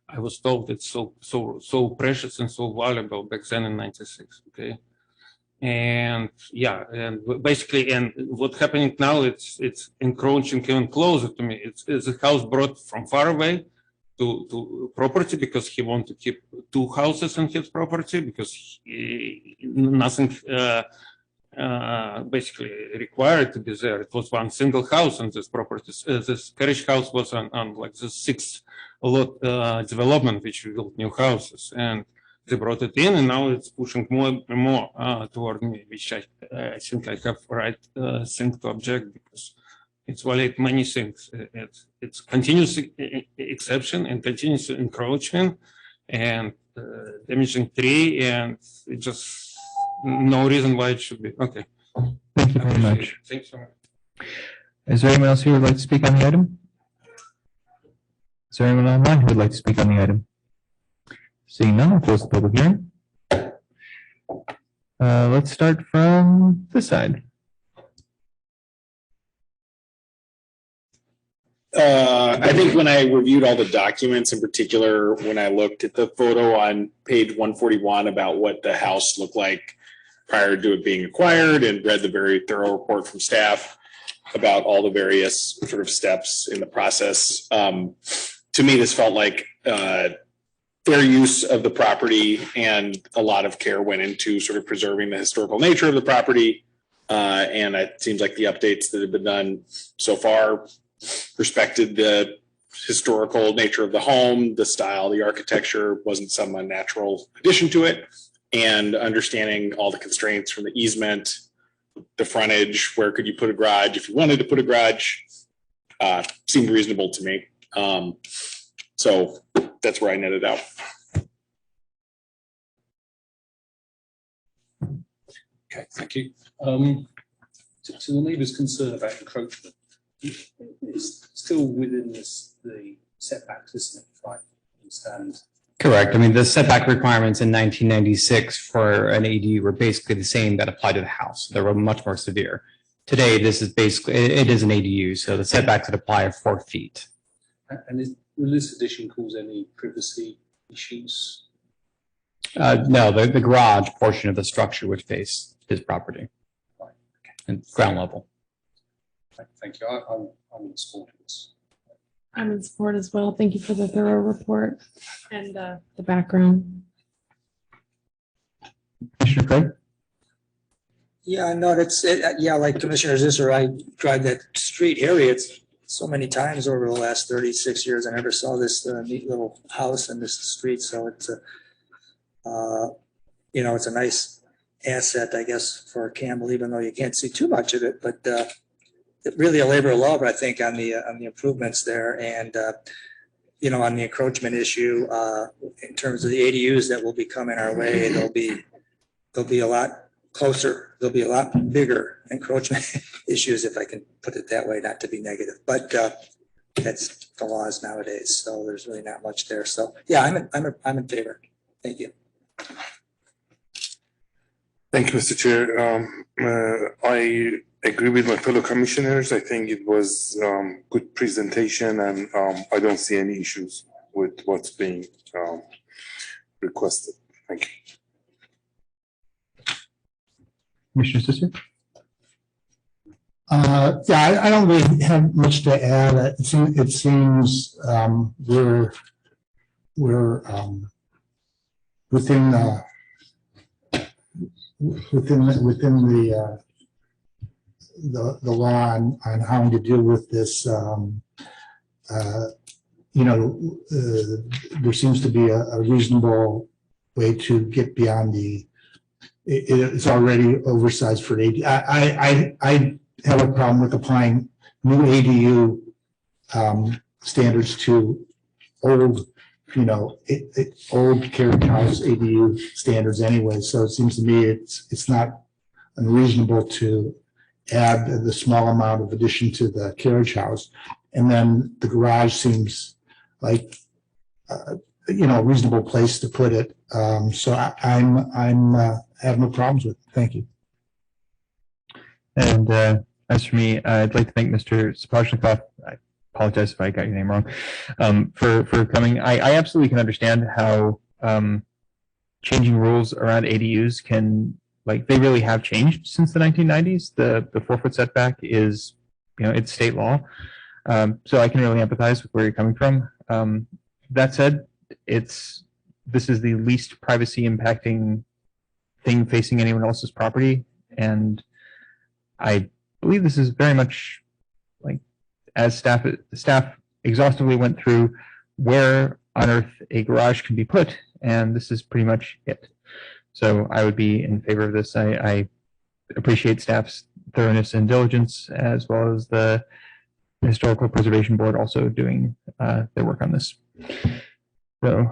I was told it's so precious and so valuable back then in '96. Okay. And yeah, and basically, and what's happening now, it's encroaching even closer to me. It's a house brought from far away to property because he wanted to keep two houses on his property because nothing basically required to be there. It was one single house on this property. This carriage house was on like the 6 lot development, which we built new houses, and they brought it in, and now it's pushing more and more toward me, which I think I have right thing to object because it's violate many things. It's continuous exception and continuous encroachment and damaging tree, and it just no reason why it should be. Okay. Thank you very much. Thanks so much. Is there anyone else who would like to speak on the item? Is there anyone online who would like to speak on the item? Seeing none, I'll close the public hearing. Let's start from this side. I think when I reviewed all the documents, in particular, when I looked at the photo on page 141 about what the house looked like prior to it being acquired and read the very thorough report from staff about all the various sort of steps in the process, to me, this felt like fair use of the property, and a lot of care went into sort of preserving the historical nature of the property. And it seems like the updates that have been done so far respected the historical nature of the home, the style, the architecture, wasn't some unnatural addition to it, and understanding all the constraints from the easement, the frontage, where could you put a garage if you wanted to put a garage, seemed reasonable to me. So that's where I netted out. Okay, thank you. To the neighbour's concern about encroachment, it's still within the setbacks, isn't it? If I understand. Correct. I mean, the setback requirements in 1996 for an ADU were basically the same that applied to the house. They were much more severe. Today, this is basically, it is an ADU, so the setbacks that apply are 4 feet. And will this addition cause any privacy issues? No, the garage portion of the structure would face his property. Right. Okay. And ground level. Thank you. I'm in support of this. I'm in support as well. Thank you for the thorough report and the background. Commissioner Craig? Yeah, no, yeah, like Commissioner Zisser, I drive that street area. It's so many times over the last 36 years. I never saw this neat little house in this street. So it's it's a nice asset, I guess, for Campbell, even though you can't see too much of it. But really a labor of love, I think, on the improvements there, and on the encroachment issue, in terms of the ADUs that will be coming our way, they'll be a lot closer. There'll be a lot bigger encroachment issues, if I can put it that way, not to be negative, but that's the laws nowadays. So there's really not much there. So yeah, I'm in favor. Thank you. Thank you, Mr. Chair. I agree with my fellow commissioners. I think it was good presentation, and I don't see any issues with what's being requested. Thank you. Commissioner Sister? Yeah, I don't really have much to add. It seems we're within the law on how to deal with this. There seems to be a reasonable way to get beyond it's already oversized for ADU. I have a problem with applying new ADU standards to old, old carriage house ADU standards anyway. So it seems to me it's not unreasonable to add the small amount of addition to the carriage house. And then the garage seems like, a reasonable place to put it. So I have no problems with it. Thank you. And as for me, I'd like to thank Mr. Sapochnikov. I apologize if I got your name wrong, for coming. I absolutely can understand how changing rules around ADUs can, they really have changed since the 1990s. The 4-foot setback is, it's state law. So I can really empathize with where you're coming from. That said, this is the least privacy impacting thing facing anyone else's property. And I believe this is very much as staff exhaustively went through where on earth a garage can be put, and this is pretty much it. So I would be in favor of this. I appreciate staff's thoroughness and diligence, as well as the Historical Preservation Board also doing their work on this. So,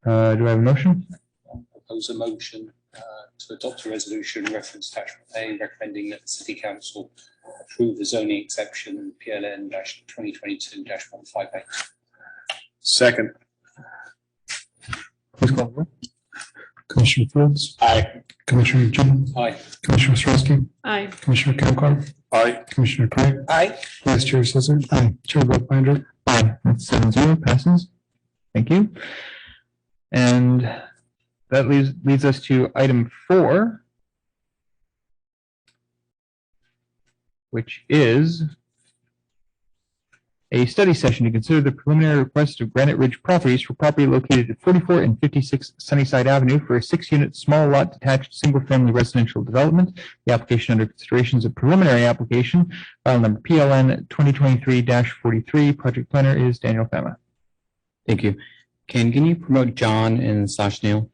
do I have a motion? I'll propose a motion to adopt a resolution reference attachment A, recommending that the City Council approve the zoning exception PLN-2022-158. Second. Please call the roll. Commissioner Fields, Aye. Commissioner Jim, Aye. Commissioner Ostrowski, Aye. Commissioner Kamkar, Aye. Commissioner Craig, Aye. Vice Chair Scissor, aye, Chair Buckbinder. Aye. That's 7-0, passes. Thank you. And that leads us to item 4, which is a study session to consider the preliminary request of Granite Ridge Properties for property located at 44 and 56 Sunnyside Avenue for a 6-unit small lot detached single-family residential development. The application under consideration is a preliminary application, file number PLN 2023-43. Project planner is Daniel Fama. Thank you. Can you promote John and / Neil?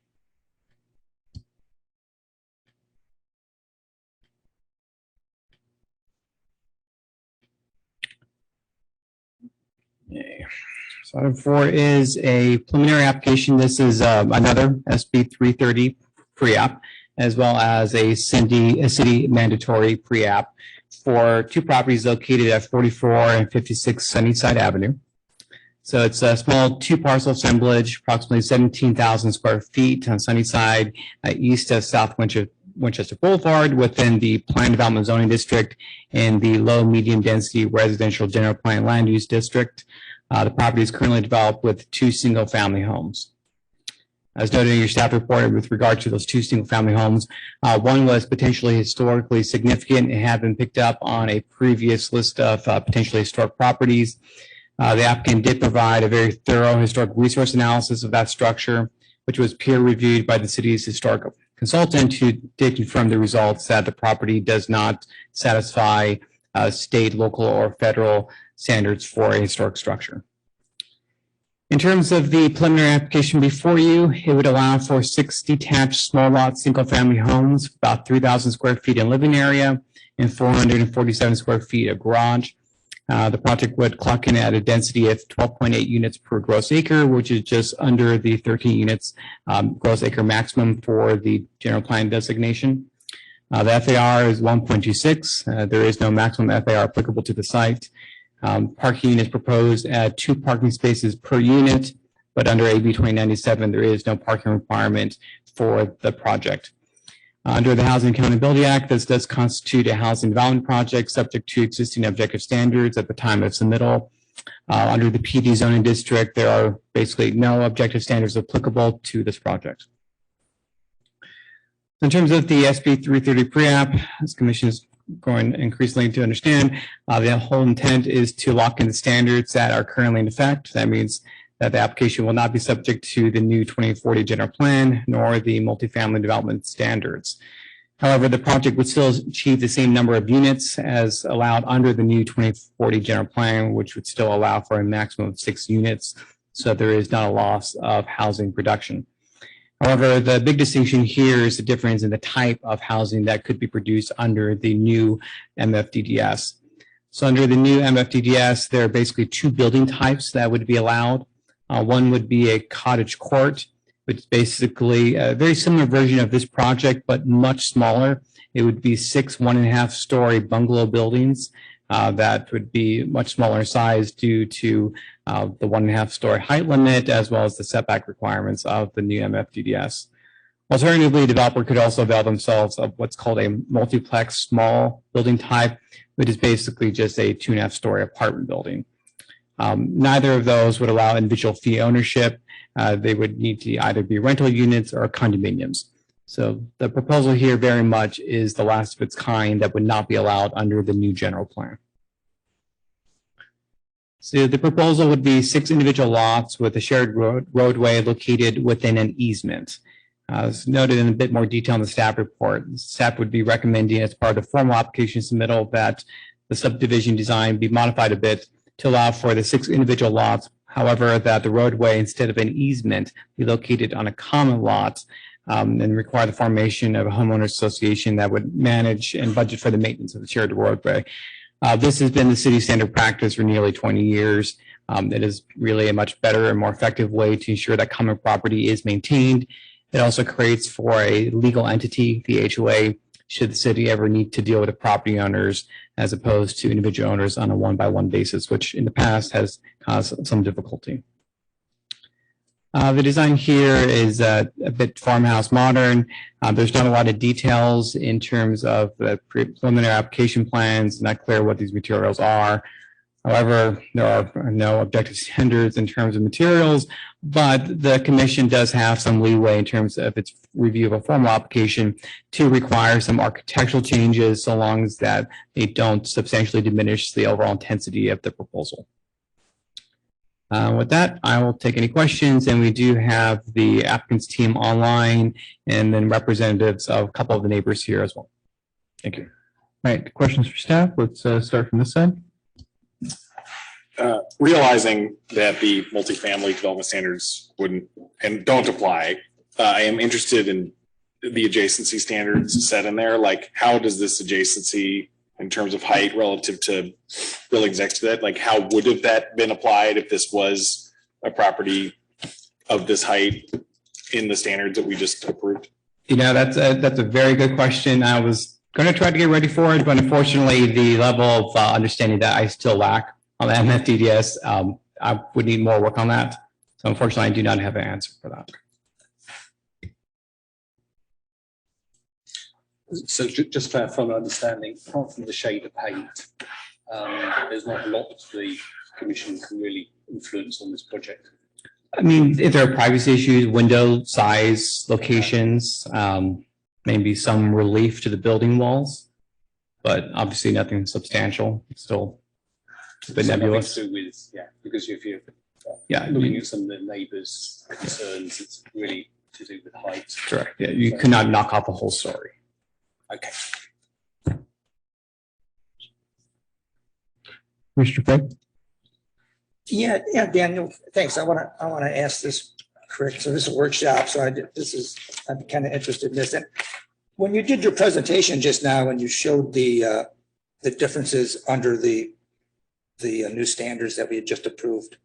Okay. So item 4 is a preliminary application. This is another SB 330 pre-app, as well as a city mandatory pre-app for 2 properties located at 44 and 56 Sunnyside Avenue. So it's a small 2-parcel assemblage, approximately 17,000 square feet on Sunnyside, east of South Winchester Boulevard, within the Planned Development Zoning District and the low medium density residential general plan land use district. The property is currently developed with 2 single family homes. As noted in your staff report with regard to those 2 single family homes, one was potentially historically significant and had been picked up on a previous list of potentially historic properties. The applicant did provide a very thorough historic resource analysis of that structure, which was peer reviewed by the city's historical consultant, who did confirm the results that the property does not satisfy state, local, or federal standards for a historic structure. In terms of the preliminary application before you, it would allow for 6 detached small lot single family homes, about 3,000 square feet in living area and 447 square feet of garage. The project would clock in at a density of 12.8 units per gross acre, which is just under the 13 units gross acre maximum for the general plan designation. The FAR is 1.26. There is no maximum FAR applicable to the site. Parking is proposed at 2 parking spaces per unit, but under AB 2097, there is no parking requirement for the project. Under the Housing Accountability Act, this does constitute a housing development project subject to existing objective standards at the time of submittal. Under the PD zoning district, there are basically no objective standards applicable to this project. In terms of the SB 330 pre-app, as Commission is going increasingly to understand, the whole intent is to lock in the standards that are currently in effect. That means that the application will not be subject to the new 2040 general plan, nor the multifamily development standards. However, the project would still achieve the same number of units as allowed under the new 2040 general plan, which would still allow for a maximum of 6 units. So there is not a loss of housing production. However, the big distinction here is the difference in the type of housing that could be produced under the new MFDDS. So under the new MFDDS, there are basically 2 building types that would be allowed. One would be a cottage court, which is basically a very similar version of this project, but much smaller. It would be 6 1.5-story bungalow buildings that would be much smaller in size due to the 1.5-story height limit, as well as the setback requirements of the new MFDDS. Alternatively, a developer could also avail themselves of what's called a multiplex small building type, which is basically just a 2.5-story apartment building. Neither of those would allow individual fee ownership. They would need to either be rental units or condominiums. So the proposal here very much is the last of its kind that would not be allowed under the new general plan. So the proposal would be 6 individual lots with a shared roadway located within an easement. As noted in a bit more detail in the staff report, staff would be recommending as part of the formal application submittal that the subdivision design be modified a bit to allow for the 6 individual lots. However, that the roadway, instead of an easement, be located on a common lot and require the formation of a homeowners association that would manage and budget for the maintenance of the shared roadway. This has been the city standard practice for nearly 20 years. It is really a much better and more effective way to ensure that common property is maintained. It also creates for a legal entity, the HOA, should the city ever need to deal with the property owners as opposed to individual owners on a one-by-one basis, which in the past has caused some difficulty. The design here is a bit farmhouse modern. There's not a lot of details in terms of the preliminary application plans, not clear what these materials are. However, there are no objective standards in terms of materials, but the commission does have some leeway in terms of its review of a formal application to require some architectural changes so long as that they don't substantially diminish the overall intensity of the proposal. With that, I will take any questions, and we do have the applicant's team online and then representatives of a couple of the neighbors here as well. Thank you. All right, questions for staff? Let's start from this side. Realizing that the multifamily development standards wouldn't and don't apply, I am interested in the adjacency standards set in there. Like, how does this adjacency in terms of height relative to buildings next to that, like how would have that been applied if this was a property of this height in the standards that we just approved? You know, that's a very good question. I was going to try to get ready for it, but unfortunately the level of understanding that I still lack on the MFDDS, I would need more work on that. So unfortunately, I do not have an answer for that. So just for my understanding, apart from the shade of paint, there's not a lot the commission can really influence on this project. I mean, if there are privacy issues, window size, locations, maybe some relief to the building walls, but obviously nothing substantial. It's still a bit nebulous. To do with, yeah, because if you're looking at some of the neighbours' concerns, it's really to do with height. Correct. Yeah, you could not knock off a whole story. Okay. Mr. Craig? Yeah, Daniel, thanks. I want to ask this correct. So this is a workshop. So I'm kind of interested in this. And when you did your presentation just now, and you showed the differences under the new standards that we had just approved,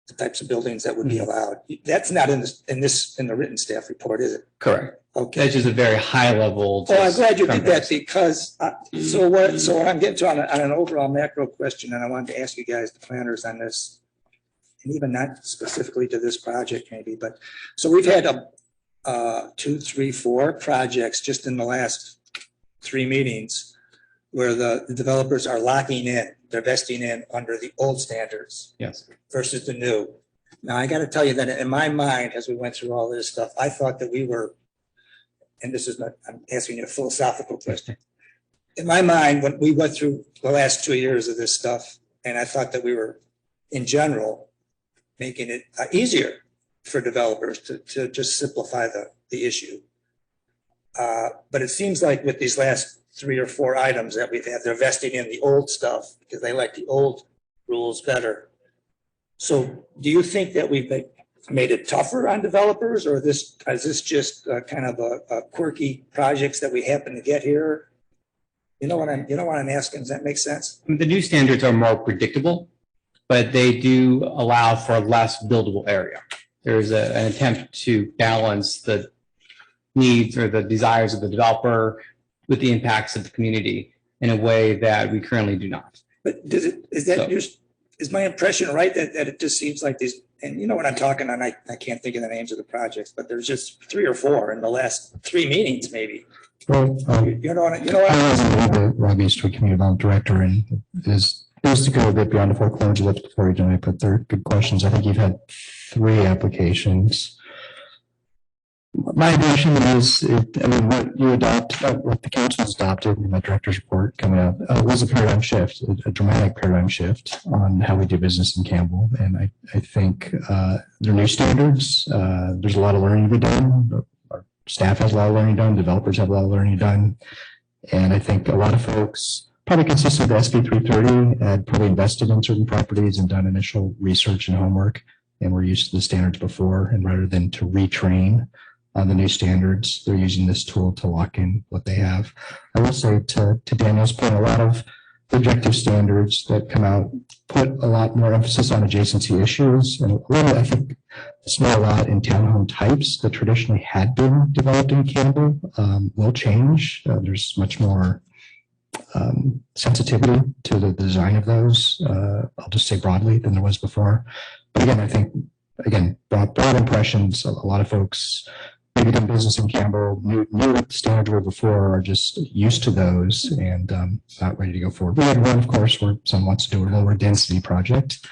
the types of buildings that would be allowed, that's not in the written staff report, is it? Correct. Okay. That's just a very high level. Oh, I'm glad you did that, because so what I'm getting to on an overall macro question, and I wanted to ask you guys, the planners, on this, and even not specifically to this project maybe, but so we've had 2, 3, 4 projects just in the last 3 meetings where the developers are locking in, they're vesting in under the old standards. Yes. Versus the new. Now, I got to tell you that in my mind, as we went through all this stuff, I thought that we were, and this is not, I'm asking you a philosophical question. In my mind, when we went through the last 2 years of this stuff, and I thought that we were, in general, making it easier for developers to just simplify the issue. But it seems like with these last 3 or 4 items that we've had, they're vesting in the old stuff because they like the old rules better. So do you think that we've made it tougher on developers, or is this just kind of a quirky projects that we happen to get here? You know what I'm asking? Does that make sense? The new standards are more predictable, but they do allow for less buildable area. there's an attempt to balance the needs or the desires of the developer with the impacts of the community in a way that we currently do not. But is my impression right that it just seems like these, and you know what I'm talking on, I can't think of the names of the projects, but there's just 3 or 4 in the last 3 meetings, maybe. Well, You know what I was the Rob East Street Community Development Director, and is to go a bit beyond the 4 corners of it before you tonight, but they're good questions. I think you've had 3 applications. My impression is, what you adopt, what the council has adopted in the director's report coming up was a paradigm shift, a dramatic paradigm shift on how we do business in Campbell. And I think there are new standards. There's a lot of learning to be done. Our staff has a lot of learning done. Developers have a lot of learning done. And I think a lot of folks, probably consistent with SB 330, had probably invested in certain properties and done initial research and homework, and were used to the standards before. And rather than to retrain on the new standards, they're using this tool to lock in what they have. I will say to Daniel's point, a lot of the objective standards that come out put a lot more emphasis on adjacency issues, and a little, I think, a small lot in townhome types that traditionally had been developed in Campbell will change. There's much more sensitivity to the design of those. I'll just say broadly than there was before. But again, I think, broad impressions. A lot of folks maybe done business in Campbell, knew what the standards were before, are just used to those and not ready to go forward. We had one, of course, where someone wants to do a lower density project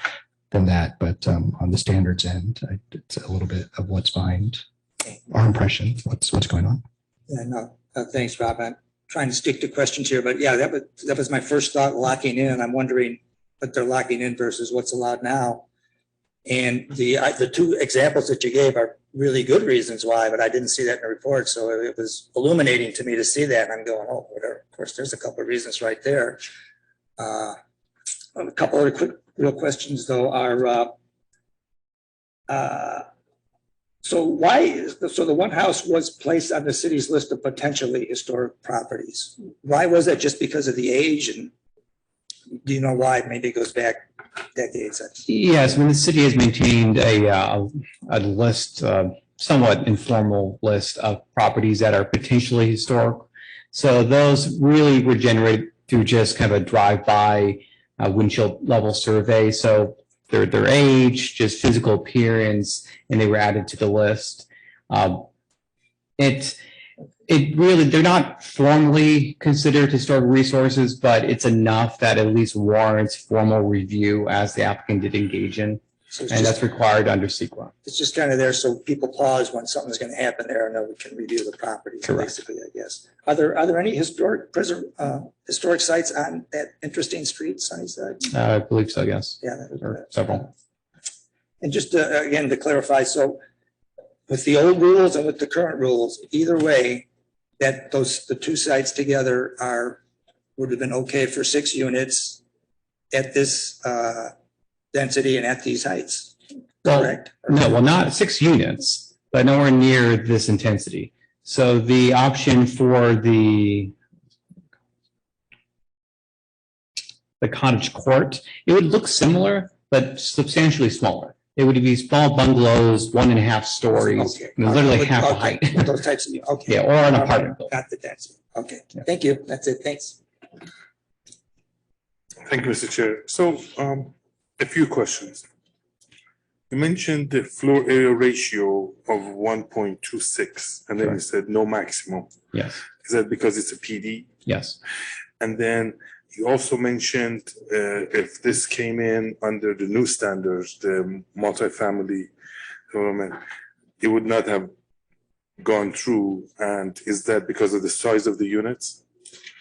than that, but on the standards end, it's a little bit of what's behind our impression, what's going on. Yeah, no, thanks, Rob. I'm trying to stick to questions here, but yeah, that was my first thought, locking in. I'm wondering what they're locking in versus what's allowed now. And the 2 examples that you gave are really good reasons why, but I didn't see that in the report. So it was illuminating to me to see that. And I'm going, oh, whatever. Of course, there's a couple of reasons right there. A couple of quick, real questions, though, are so the one house was placed on the city's list of potentially historic properties. Why was that? Just because of the age? And do you know why? Maybe it goes back decades. Yes, the city has maintained a list, somewhat informal list of properties that are potentially historic. So those really were generated through just kind of a drive-by windshield level survey. So their age, just physical appearance, and they were added to the list. It really, they're not formally considered historic resources, but it's enough that at least warrants formal review as the applicant did engage in. And that's required under CEQA. It's just kind of there so people pause when something's going to happen there and then we can review the property. Correct. Basically, I guess. Are there any historic sites on that interesting street, Sunnyside? I believe so, yes. Yeah, several. And just again to clarify, so with the old rules and with the current rules, either way, that the 2 sites together would have been okay for 6 units at this density and at these heights. Correct? No, well, not 6 units, but nowhere near this intensity. So the option for the cottage court, it would look similar, but substantially smaller. It would be small bungalows, 1.5 stories, literally half the height. Those types of, okay. Yeah, or an apartment building. Got the density. Okay. Yeah. Thank you. That's it. Thanks. Thank you, Mr. Chair. So a few questions. You mentioned the floor area ratio of 1.26, and then you said no maximum. Yes. Is that because it's a PD? Yes. And then you also mentioned if this came in under the new standards, the multifamily development, it would not have gone through. And is that because of the size of the units?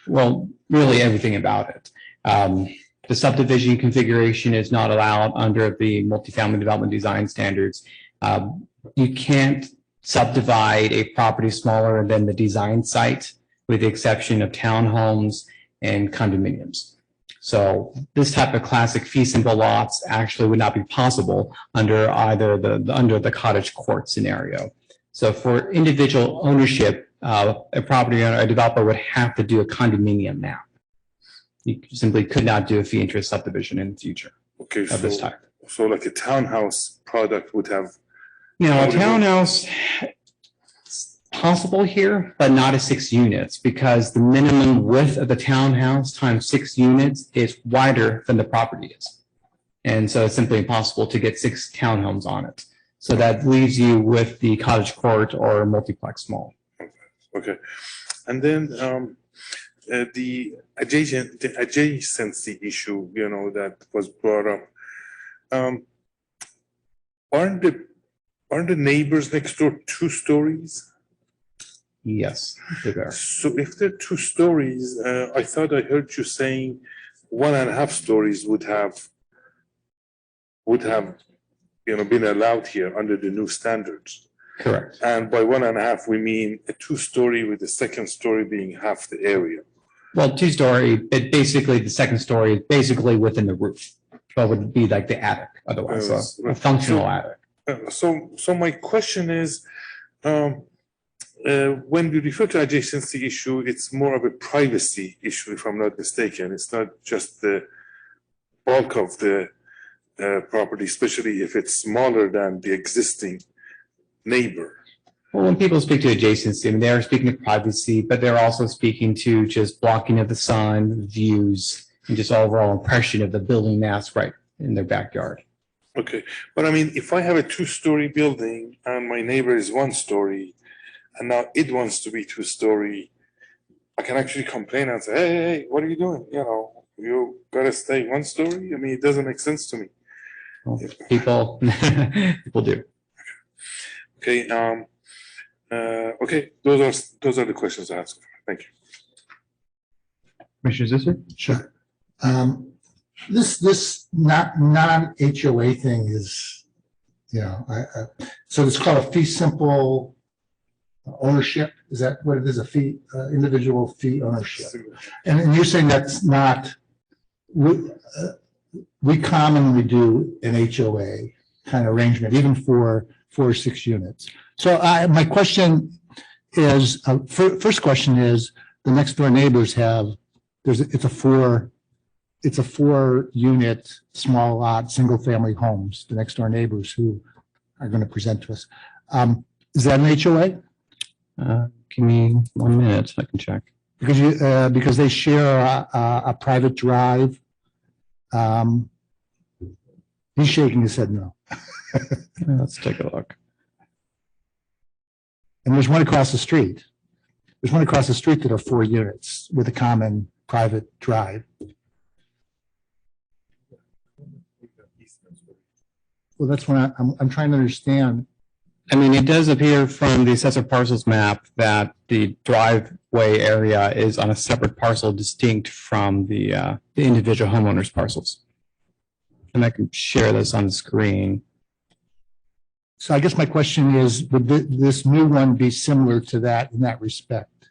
Well, really everything about it. The subdivision configuration is not allowed under the multifamily development design standards. You can't subdivide a property smaller than the design site, with the exception of townhomes and condominiums. So this type of classic fee simple lots actually would not be possible under either the cottage court scenario. So for individual ownership, a property owner, a developer would have to do a condominium now. You simply could not do a fee interest subdivision in the future of this type. So like a townhouse product would have You know, a townhouse is possible here, but not as 6 units because the minimum width of the townhouse times 6 units is wider than the property is. And so it's simply impossible to get 6 townhomes on it. So that leaves you with the cottage court or multiplex mall. Okay. And then the adjacency issue, you know, that was brought up. Aren't the neighbors next door 2 stories? Yes, they are. So if they're 2 stories, I thought I heard you saying 1.5 stories would have, you know, been allowed here under the new standards. Correct. And by 1.5, we mean a 2-story with the second story being half the area. Well, 2-story, it basically, the second story is basically within the roof. So it would be like the attic otherwise, so a functional attic. So my question is, when we refer to adjacency issue, it's more of a privacy issue, if I'm not mistaken. It's not just the bulk of the property, especially if it's smaller than the existing neighbor. Well, when people speak to adjacency, I mean, they're speaking of privacy, but they're also speaking to just blocking of the sun, views, and just overall impression of the building mass right in their backyard. Okay, but I mean, if I have a 2-story building and my neighbor is 1 story, and now it wants to be 2-story, I can actually complain and say, hey, what are you doing? You know, you gotta stay 1 story? I mean, it doesn't make sense to me. Well, people do. Okay, okay, those are the questions I asked. Thank you. Commissioner Zisser? Sure. This non-HOA thing is, you know, so it's called a fee simple ownership. Is that what it is? A fee, individual fee ownership. And you're saying that's not, we commonly do an HOA kind of arrangement, even for 4 or 6 units. So my question is, first question is, the next door neighbors have, it's a 4-unit, small lot, single family homes, the next door neighbors who are going to present to us. Is that an HOA? Give me 1 minute, I can check. Because they share a private drive. He's shaking his head no. Let's take a look. And there's one across the street. There's one across the street that are 4 units with a common private drive. Well, that's what I'm trying to understand. I mean, it does appear from the assessor parcels map that the driveway area is on a separate parcel distinct from the individual homeowners parcels. And I can share this on the screen. So I guess my question is, would this new one be similar to that in that respect,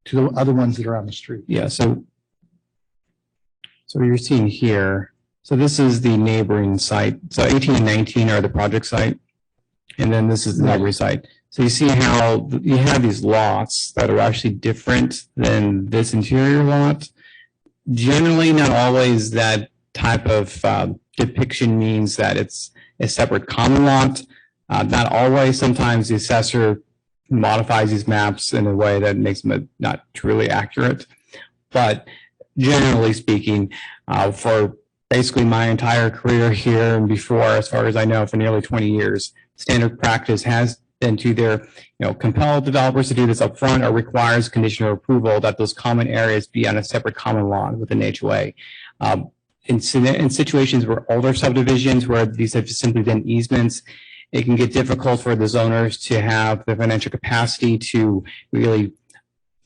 to the other ones that are on the street? Yeah, so you're seeing here, so this is the neighboring site. So 18 and 19 are the project site. And then this is the neighboring site. So you see how you have these lots that are actually different than this interior lot. Generally, not always that type of depiction means that it's a separate common lot. Not always. Sometimes the assessor modifies these maps in a way that makes them not truly accurate. But generally speaking, for basically my entire career here and before, as far as I know, for nearly 20 years, standard practice has been to either, compel developers to do this upfront or requires conditional approval that those common areas be on a separate common lawn with an HOA. In situations where older subdivisions where these have simply been easements, it can get difficult for the zoners to have the financial capacity to really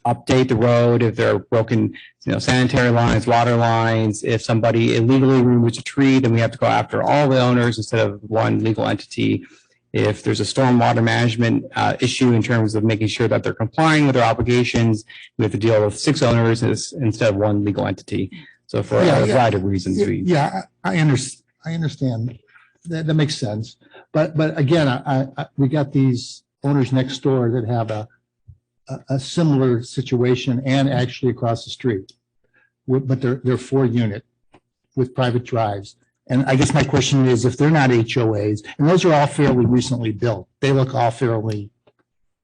update the road if there are broken, sanitary lines, water lines. If somebody illegally removes a tree, then we have to go after all the owners instead of one legal entity. If there's a stormwater management issue in terms of making sure that they're complying with their obligations, we have to deal with 6 owners instead of one legal entity. So for a variety of reasons, I understand. That makes sense. But again, we got these owners next door that have a similar situation and actually across the street, but they're 4-unit with private drives. And I guess my question is, if they're not HOAs, and those are all fairly recently built, they look all fairly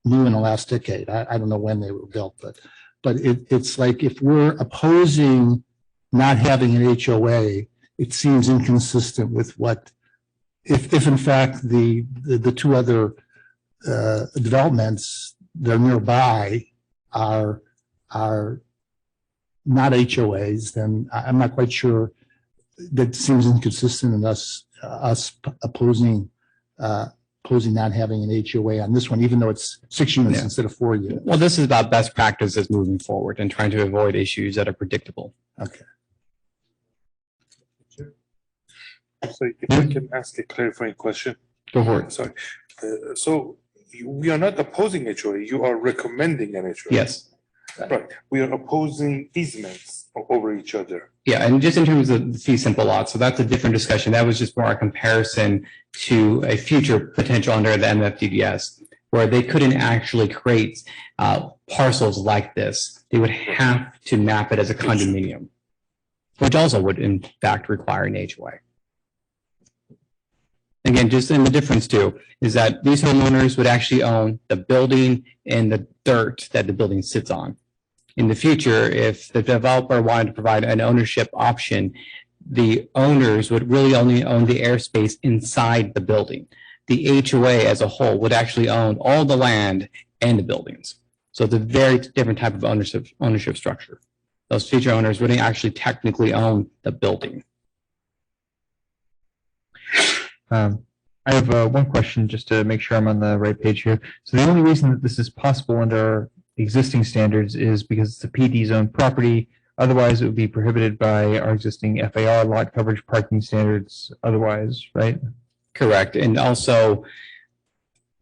new in the last decade. I don't know when they were built, but it's like if we're opposing not having an HOA, it seems inconsistent with what, if in fact the two other developments that are nearby are not HOAs, then I'm not quite sure. That seems inconsistent in us opposing not having an HOA on this one, even though it's 6 units instead of 4 units. Well, this is about best practices moving forward and trying to avoid issues that are predictable. Okay. So if I can ask a clarifying question. Go for it. Sorry. So we are not opposing HOA, you are recommending an HOA. Yes. Right. We are opposing easements over each other. Yeah, and just in terms of the fee simple lots, so that's a different discussion. That was just more a comparison to a future potential under the MFDDS, where they couldn't actually create parcels like this. They would have to map it as a condominium, which also would in fact require an HOA. Again, just in the difference too, is that these homeowners would actually own the building and the dirt that the building sits on. In the future, if the developer wanted to provide an ownership option, the owners would really only own the airspace inside the building. The HOA as a whole would actually own all the land and the buildings. So it's a very different type of ownership structure. Those future owners wouldn't actually technically own the building. I have one question just to make sure I'm on the right page here. So the only reason that this is possible under our existing standards is because it's a PD zone property. Otherwise, it would be prohibited by our existing FAR lot coverage parking standards otherwise, right? Correct. And also,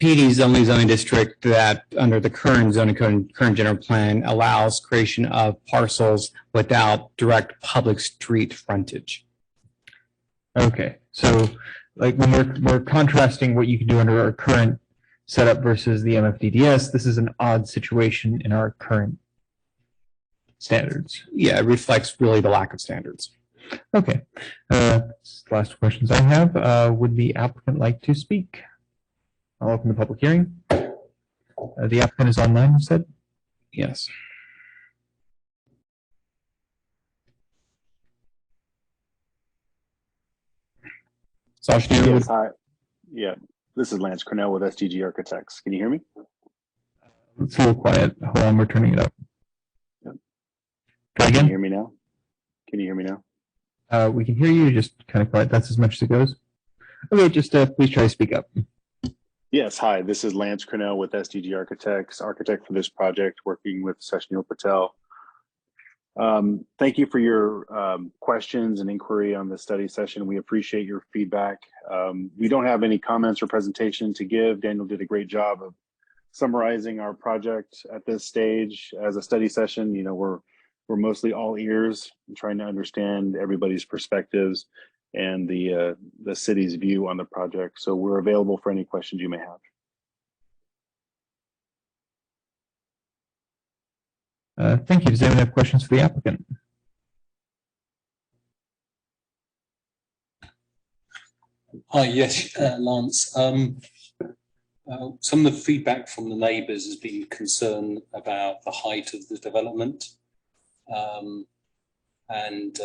PD is the only zoning district that under the current zoning code, current general plan, allows creation of parcels without direct public street frontage. Okay, so like when we're contrasting what you can do under our current setup versus the MFDDS, this is an odd situation in our current standards. Yeah, it reflects really the lack of standards. Okay, last questions I have. Would the applicant like to speak? I'll open the public hearing. The applicant is online, you said? Yes. Yes, hi. Yeah, this is Lance Cornell with SDG Architects. Can you hear me? It's a little quiet. Hold on, we're turning it up. Yep. Try again? Can you hear me now? Can you hear me now? We can hear you, just kind of quiet. That's as much as it goes. Okay, just please try to speak up. Yes, hi. This is Lance Cornell with SDG Architects, architect for this project, working with Seshnil Patel. Thank you for your questions and inquiry on the study session. We appreciate your feedback. We don't have any comments or presentation to give. Daniel did a great job of summarizing our project at this stage as a study session. You know, we're mostly all ears and trying to understand everybody's perspectives and the city's view on the project. So we're available for any questions you may have. Thank you. Does anyone have questions for the applicant? Hi, yes, Lance. Some of the feedback from the neighbours has been concern about the height of the development and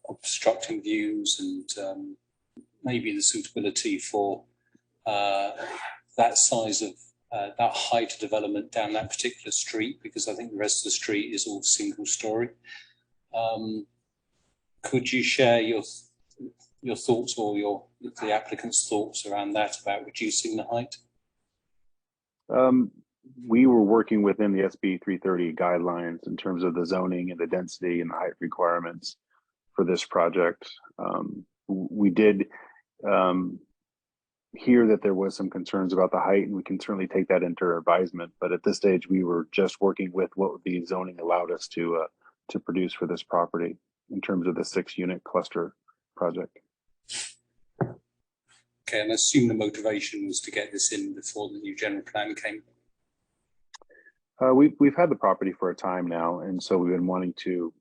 obstructing views and maybe the suitability for that size of that height of development down that particular street, because I think the rest of the street is all single story. Could you share your thoughts or the applicant's thoughts around that, about reducing the height? We were working within the SB 330 guidelines in terms of the zoning and the density and the height requirements for this project. We did hear that there was some concerns about the height, and we can certainly take that into advisement. But at this stage, we were just working with what the zoning allowed us to produce for this property in terms of the 6-unit cluster project. Okay, and I assume the motivation was to get this in before the new general plan came. We've had the property for a time now, and so we've been wanting to,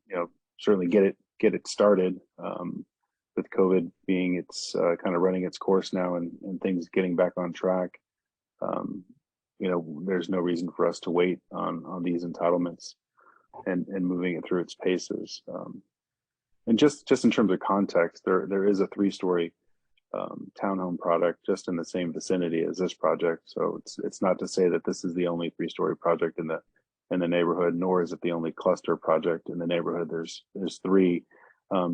certainly get it started. with COVID being it's kind of running its course now and things getting back on track, you know, there's no reason for us to wait on these entitlements and moving it through its paces. And just in terms of context, there is a 3-story townhome product just in the same vicinity as this project. So it's not to say that this is the only 3-story project in the neighborhood, nor is it the only cluster project in the neighborhood. There's 3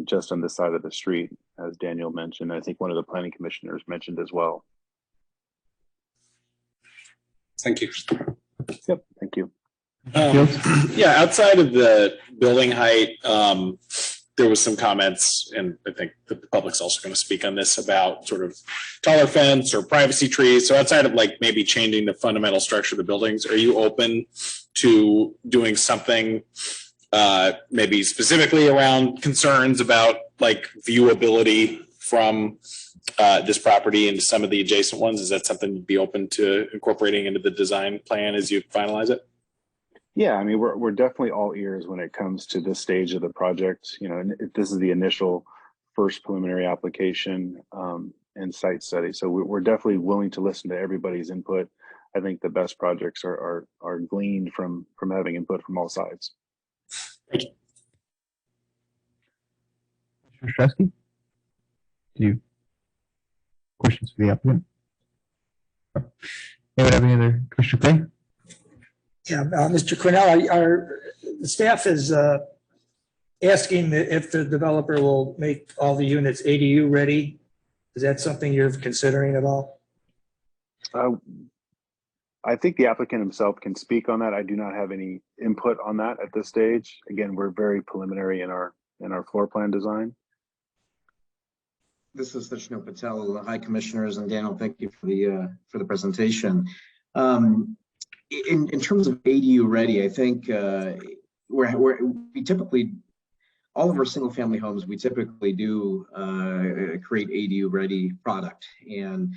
just on this side of the street, as Daniel mentioned. I think one of the planning commissioners mentioned as well. Thank you. Yep, thank you. Yeah, outside of the building height, there was some comments, and I think the public's also going to speak on this, about sort of taller fence or privacy trees. So outside of like maybe changing the fundamental structure of the buildings, are you open to doing something maybe specifically around concerns about like viewability from this property into some of the adjacent ones? Is that something you'd be open to incorporating into the design plan as you finalize it? Yeah, I mean, we're definitely all ears when it comes to this stage of the project. You know, and this is the initial first preliminary application and site study. So we're definitely willing to listen to everybody's input. I think the best projects are gleaned from having input from all sides. Thank you. Mr. Ostrowski? Do you questions for the applicant? Anyone have any other? Commissioner Clay? Yeah, Mr. Cornell, the staff is asking if the developer will make all the units ADU ready. Is that something you're considering at all? I think the applicant himself can speak on that. I do not have any input on that at this stage. Again, we're very preliminary in our floor plan design. This is Vishnu Patel. Hi, commissioners, and Daniel, thank you for the presentation. In terms of ADU ready, I think we typically, all of our single family homes, we typically do create ADU ready product. And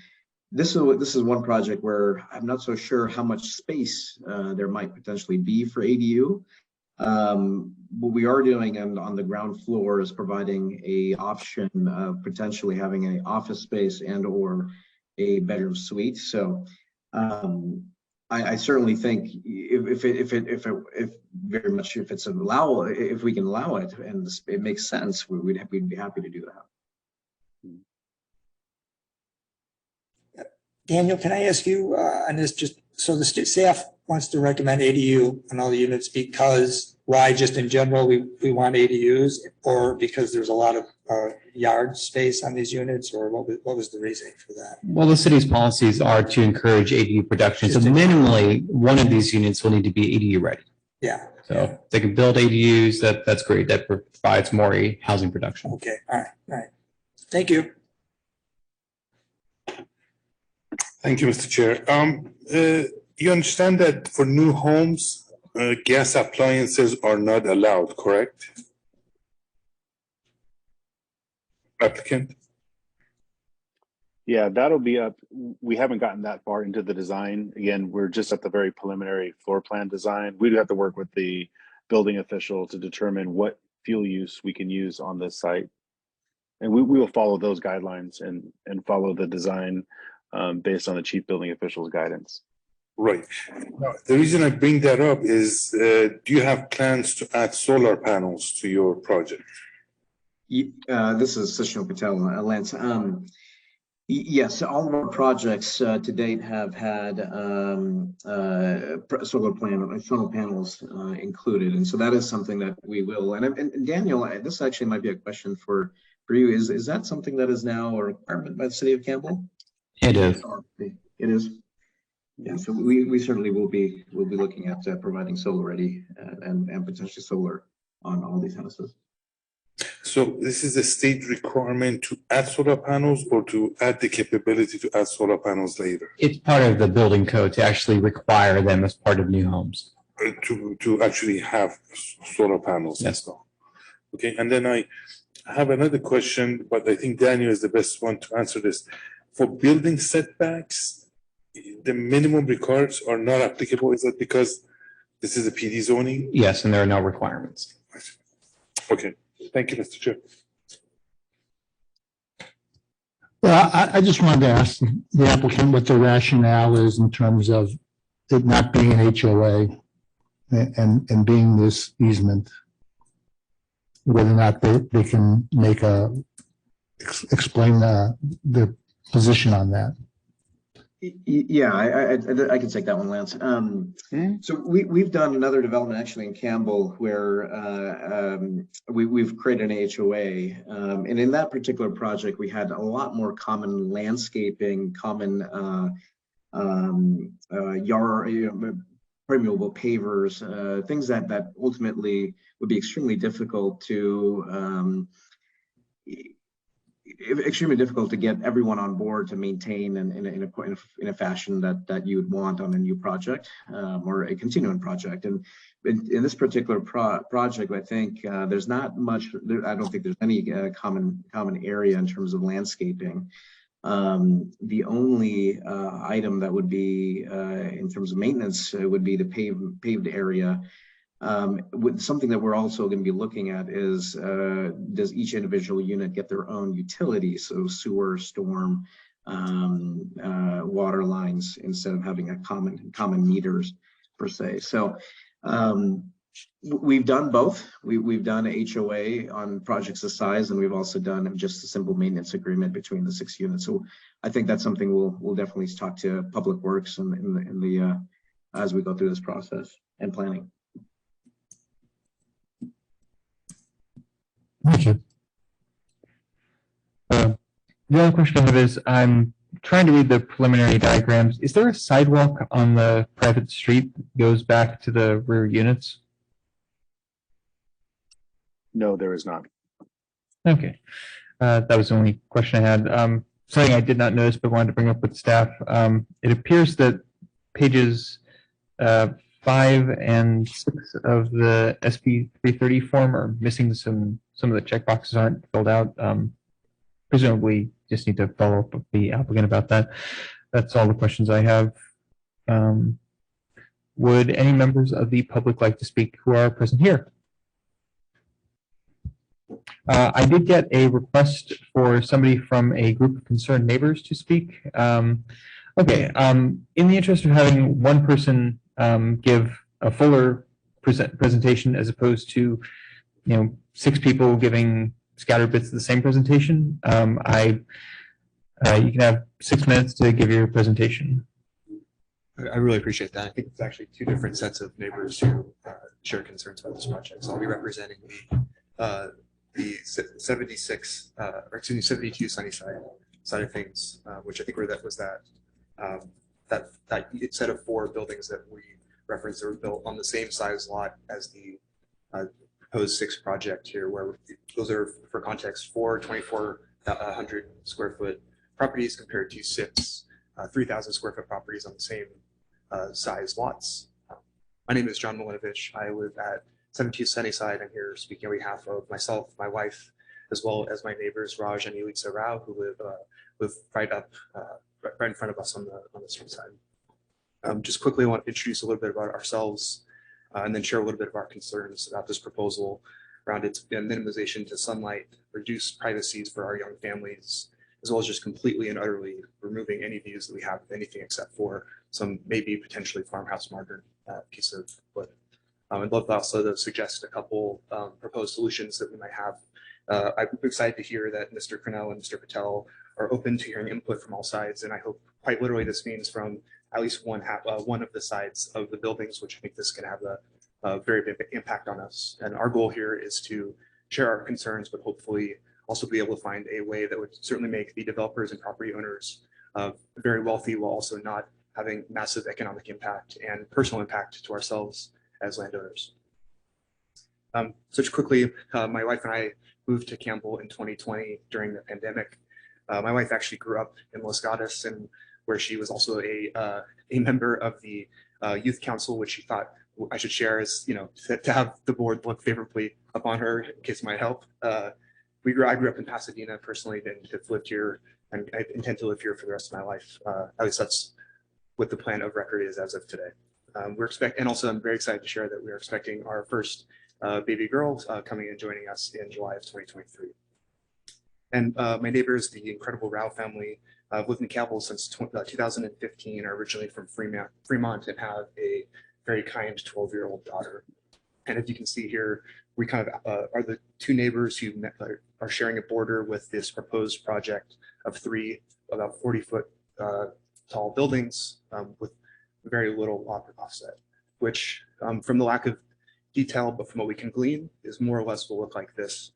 this is one project where I'm not so sure how much space there might potentially be for ADU. What we are doing on the ground floor is providing a option of potentially having an office space and or a bedroom suite. So I certainly think if very much if we can allow it and it makes sense, we'd be happy to do that. Daniel, can I ask you on this? Just so the staff wants to recommend ADU on all the units because why? Just in general, we want ADUs, or because there's a lot of yard space on these units, or what was the reasoning for that? Well, the city's policies are to encourage ADU production. So minimally, one of these units will need to be ADU ready. Yeah. So if they can build ADUs, that's great. That provides more housing production. Okay. All right. Thank you. Thank you, Mr. Chair. You understand that for new homes, gas appliances are not allowed, correct? Applicant? Yeah, that'll be up. We haven't gotten that far into the design. Again, we're just at the very preliminary floor plan design. We'd have to work with the building official to determine what fuel use we can use on this site. And we will follow those guidelines and follow the design based on the chief building official's guidance. Right. Now, the reason I bring that up is, do you have plans to add solar panels to your project? This is Vishnu Patel, Lance. Yes, all of our projects to date have had solar panels included, and so that is something that we will. And Daniel, this actually might be a question for you. Is that something that is now a requirement by the city of Campbell? It is. It is. Yeah, so we certainly will be looking at providing solar ready and potentially solar on all these houses. So this is a state requirement to add solar panels or to add the capability to add solar panels later? It's part of the building code to actually require them as part of new homes. To actually have solar panels. Yes. Okay, and then I have another question, but I think Daniel is the best one to answer this. For building setbacks, the minimum requirements are not applicable. Is that because this is a PD zoning? Yes, and there are no requirements. Okay, thank you, Mr. Chair. Well, I just wanted to ask the applicant what the rationale is in terms of it not being an HOA and being this easement. Whether or not they can make explain the position on that. Yeah, I can take that one, Lance. So we've done another development actually in Campbell where we've created an HOA, and in that particular project we had a lot more common landscaping, common yard, permeable pavers, things that ultimately would be extremely difficult to get everyone on board to maintain in a fashion that you would want on a new project or a continuing project. And in this particular project, I think there's not much. I don't think there's any common area in terms of landscaping. The only item that would be in terms of maintenance would be the paved area. With something that we're also going to be looking at is does each individual unit get their own utilities, so sewer, storm, water lines, instead of having a common meters per se. So we've done both. We've done a HOA on projects this size, and we've also done just a simple maintenance agreement between the 6 units. So I think that's something we'll definitely talk to Public Works in the as we go through this process and planning. Thank you. The other question I have is I'm trying to read the preliminary diagrams. Is there a sidewalk on the private street that goes back to the rear units? No, there is not. Okay. That was the only question I had. Something I did not notice but wanted to bring up with staff. It appears that pages 5 and 6 of the SB 330 form are missing some of the checkboxes aren't filled out. Presumably just need to follow up with the applicant about that. That's all the questions I have. Would any members of the public like to speak who are present here? I did get a request for somebody from a group of concerned neighbors to speak. Okay, in the interest of having one person give a fuller presentation as opposed to 6 people giving scattered bits of the same presentation, you can have 6 minutes to give your presentation. I really appreciate that. I think it's actually 2 different sets of neighbors who share concerns about this project. So I'll be representing the 72 Sunnyside side of things, which I think that set of 4 buildings that we referenced that were built on the same size lot as the proposed 6 project here, where those are, for context, 4 2,400 square foot properties compared to 6 3,000 square foot properties on the same size lots. My name is John Milinovich. I live at 72 Sunnyside. I'm here speaking on behalf of myself, my wife, as well as my neighbors Raj and Elisa Rao, who live right in front of us on the street side. Just quickly, I want to introduce a little bit about ourselves and then share a little bit of our concerns about this proposal around its minimization to sunlight, reduced privacies for our young families, as well as just completely and utterly removing any views that we have of anything except for some maybe potentially farmhouse marker piece of wood. I'd love also to suggest a couple proposed solutions that we might have. I'm excited to hear that Mr. Cornell and Mr. Patel are open to hearing input from all sides, and I hope quite literally this means from at least one of the sides of the buildings, which I think this can have a very big impact on us. And our goal here is to share our concerns, but hopefully also be able to find a way that would certainly make the developers and property owners very wealthy while also not having massive economic impact and personal impact to ourselves as landowners. So just quickly, my wife and I moved to Campbell in 2020 during the pandemic. My wife actually grew up in Los Gatos, and where she was also a member of the youth council, which she thought I should share as, to have the board look favorably upon her in case it might help. I grew up in Pasadena personally, and have lived here, and I intend to live here for the rest of my life. At least that's what the plan of record is as of today. And also I'm very excited to share that we are expecting our first baby girl coming and joining us in July of 2023. And my neighbors, the incredible Rao family, have lived in Campbell since 2015, are originally from Fremont and have a very kind 12-year-old daughter. And as you can see here, we kind of are the two neighbors who are sharing a border with this proposed project of 3 about 40-foot tall buildings with very little offset, which from the lack of detail, but from what we can glean, is more or less will look like this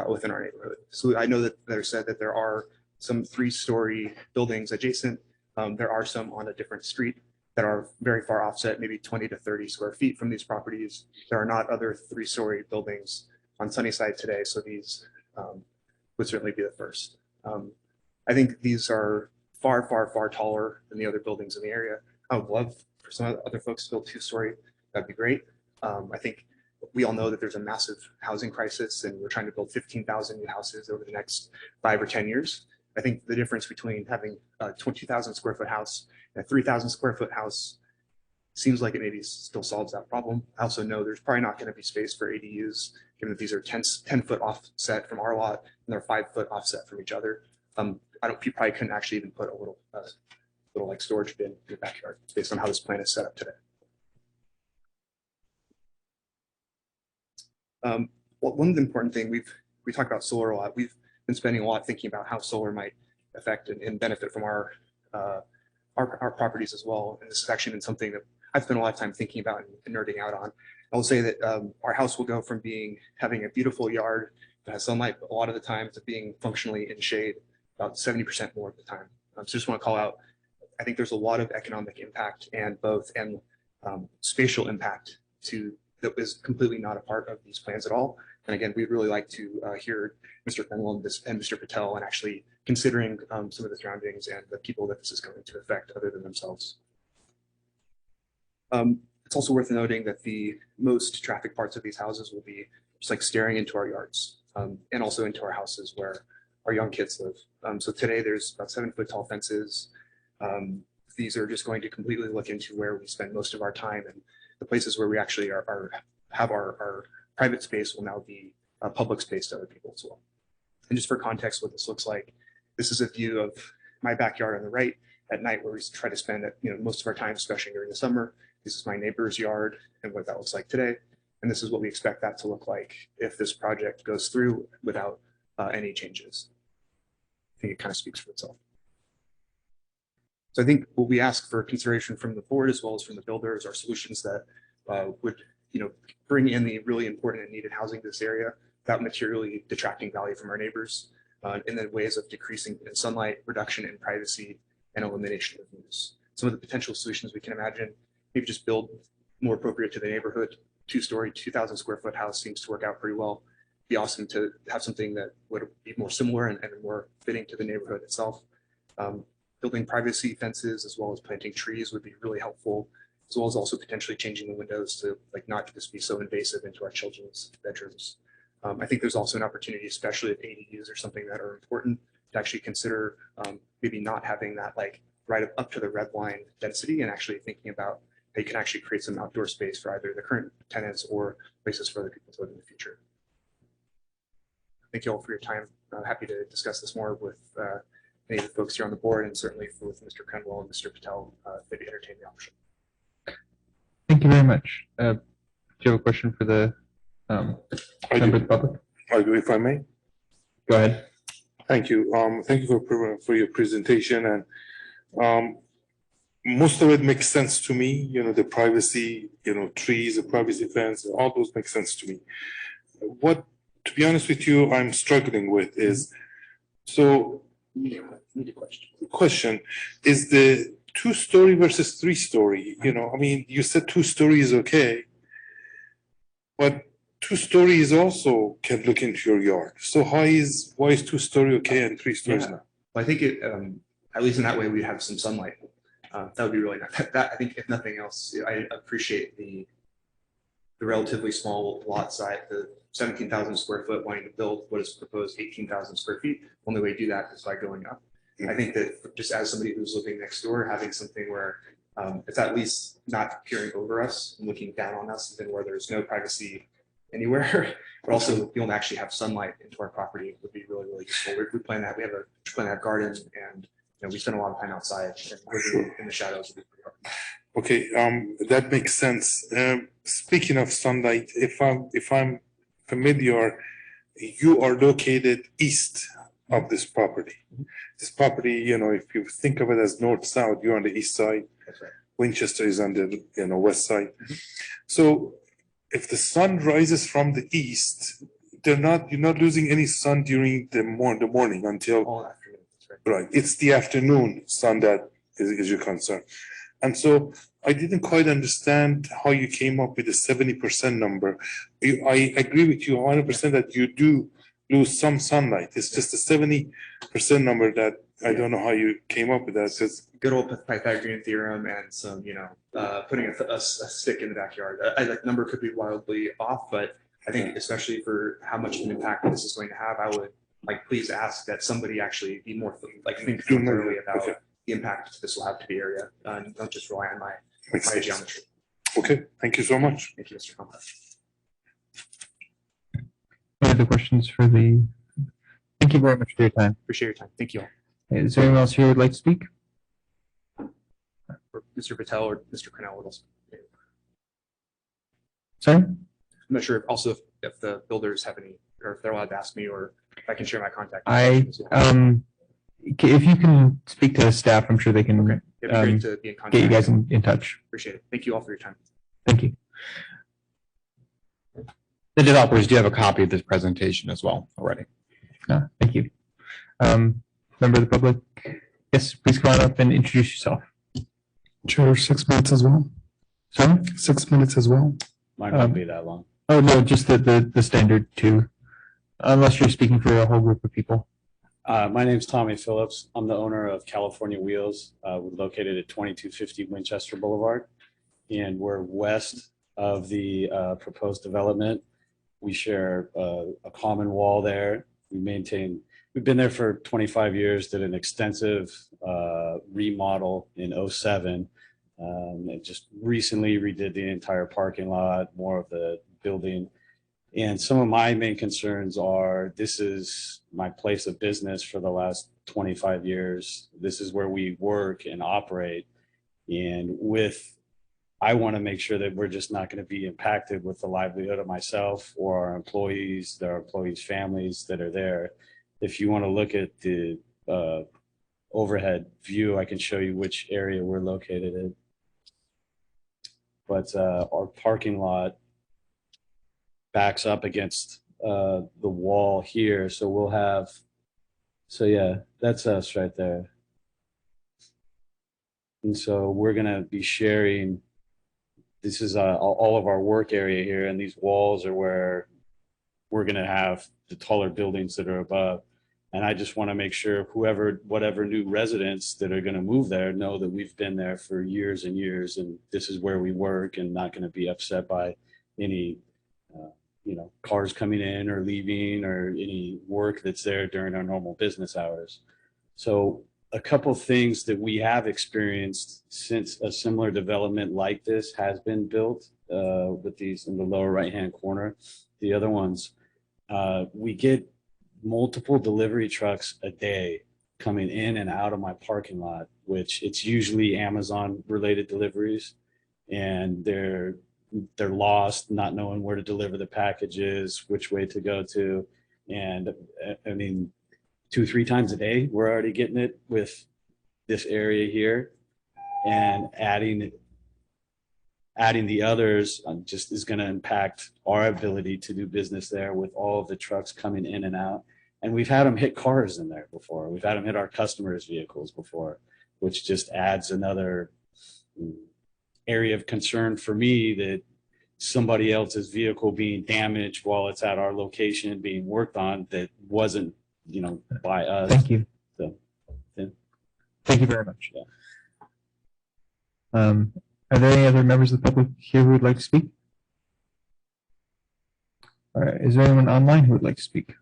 within our neighborhood. So I know that they're said that there are some 3-story buildings adjacent. There are some on a different street that are very far offset, maybe 20 to 30 square feet from these properties. There are not other 3-story buildings on Sunnyside today, so these would certainly be the first. I think these are far, far, far taller than the other buildings in the area. I would love for some other folks to build 2-story. That'd be great. I think we all know that there's a massive housing crisis and we're trying to build 15,000 new houses over the next 5 or 10 years. I think the difference between having a 20,000 square foot house and a 3,000 square foot house seems like it maybe still solves that problem. I also know there's probably not going to be space for ADUs, given that these are 10-foot offset from our lot and they're 5-foot offset from each other. You probably couldn't actually even put a little like storage bin in your backyard based on how this plan is set up today. One of the important thing we talk about solar a lot. We've been spending a lot thinking about how solar might affect and benefit from our properties as well. And this has actually been something that I've spent a lot of time thinking about and nerding out on. I will say that our house will go from having a beautiful yard that has sunlight a lot of the time to being functionally in shade about 70% more of the time. So just want to call out, I think there's a lot of economic impact and spatial impact that is completely not a part of these plans at all. And again, we'd really like to hear Mr. Fenwell and Mr. Patel and actually considering some of the surroundings and the people that this is going to affect other than themselves. It's also worth noting that the most traffic parts of these houses will be just like staring into our yards and also into our houses where our young kids live. So today there's about 7-foot tall fences. These are just going to completely look into where we spend most of our time, and the places where we actually have our private space will now be public space to other people as well. And just for context, what this looks like, this is a view of my backyard on the right at night where we try to spend most of our time, especially during the summer. This is my neighbor's yard and what that looks like today. And this is what we expect that to look like if this project goes through without any changes. I think it kind of speaks for itself. So I think what we ask for consideration from the board as well as from the builders are solutions that would bring in the really important and needed housing to this area without materially detracting value from our neighbors, and then ways of decreasing in sunlight, reduction in privacy, and elimination of noise. Some of the potential solutions we can imagine, maybe just build more appropriate to the neighborhood. 2-story, 2,000 square foot house seems to work out pretty well. It'd be awesome to have something that would be more similar and more fitting to the neighborhood itself. Building privacy fences as well as planting trees would be really helpful, as well as also potentially changing the windows to not just be so invasive into our children's bedrooms. I think there's also an opportunity, especially if ADUs are something that are important, to actually consider maybe not having that right up to the red line density and actually thinking about how you can actually create some outdoor space for either the current tenants or places for other people to live in the future. Thank you all for your time. I'm happy to discuss this more with any of the folks here on the board, and certainly with Mr. Krenwell and Mr. Patel, maybe entertain the option. Thank you very much. Do you have a question for the member of the public? I do, if I may. Go ahead. Thank you. Thank you for your presentation, and most of it makes sense to me. The privacy, trees, the privacy fence, all those make sense to me. What, to be honest with you, I'm struggling with is, so question is the 2-story versus 3-story. You said 2-story is okay, but 2-story is also can look into your yard. So why is 2-story okay and 3 stories not? Well, I think it, at least in that way, we have some sunlight. That would be really nice. I think if nothing else, I appreciate the relatively small lot size, the 17,000 square foot wanting to build what is proposed 18,000 square feet. Only way to do that is by going up. I think that just as somebody who's living next door, having something where it's at least not peering over us and looking down on us, and where there's no privacy anywhere, but also being able to actually have sunlight into our property would be really, really useful. We plan that, we plan to have garden, and we spend a lot of time outside, and living in the shadows would be pretty hard. Okay, that makes sense. Speaking of sunlight, if I'm familiar, you are located east of this property. This property, if you think of it as north-south, you're on the east side. That's right. Winchester is on the west side. So if the sun rises from the east, you're not losing any sun during the morning until all afternoon. That's right. Right. It's the afternoon sun that is your concern. And so I didn't quite understand how you came up with the 70% number. I agree with you 100% that you do lose some sunlight. It's just the 70% number that I don't know how you came up with that. It's good old Pythagorean theorem and some, putting a stick in the backyard. That number could be wildly off, but I think especially for how much of an impact this is going to have, I would please ask that somebody actually be more think thoroughly about the impact this will have to the area, and don't just rely on my geometry. Okay, thank you so much. Thank you, Mr. Compa. Any other questions for the? Thank you very much for your time. Appreciate your time. Thank you all. Is there anyone else here who would like to speak? Or Mr. Patel or Mr. Cornell would also. Sorry? I'm not sure also if the builders have any, or if they're allowed to ask me, or if I can share my contact. If you can speak to the staff, I'm sure they can It'd be great to be in contact. get you guys in touch. Appreciate it. Thank you all for your time. Thank you. The developers do have a copy of this presentation as well already. Thank you. Member of the public, yes, please come on up and introduce yourself. Chair, 6 minutes as well. Sorry? 6 minutes as well. Might not be that long. Oh, no, just the standard two, unless you're speaking for a whole group of people. My name's Tommy Phillips. I'm the owner of California Wheels. We're located at 2250 Winchester Boulevard, and we're west of the proposed development. We share a common wall there. We've been there for 25 years, did an extensive remodel in 07. And just recently redid the entire parking lot, more of the building. And some of my main concerns are, this is my place of business for the last 25 years. This is where we work and operate. And I want to make sure that we're just not going to be impacted with the livelihood of myself or our employees, their employees' families that are there. If you want to look at the overhead view, I can show you which area we're located in. But our parking lot backs up against the wall here. So yeah, that's us right there. And so we're going to be sharing, this is all of our work area here, and these walls are where we're going to have the taller buildings that are above. And I just want to make sure whatever new residents that are going to move there know that we've been there for years and years, and this is where we work, and not going to be upset by any, cars coming in or leaving, or any work that's there during our normal business hours. So a couple things that we have experienced since a similar development like this has been built with these in the lower right-hand corner. The other ones, we get multiple delivery trucks a day coming in and out of my parking lot, which it's usually Amazon related deliveries, and they're lost, not knowing where to deliver the packages, which way to go to. And I mean, 2-3 times a day, we're already getting it with this area here, and adding the others just is going to impact our ability to do business there with all of the trucks coming in and out. And we've had them hit cars in there before. We've had them hit our customers' vehicles before, which just adds another area of concern for me, that somebody else's vehicle being damaged while it's at our location being worked on that wasn't, by us. Thank you. So, yeah. Thank you very much. Yeah. Are there any other members of the public here who would like to speak? All right. Is there anyone online who would like to speak?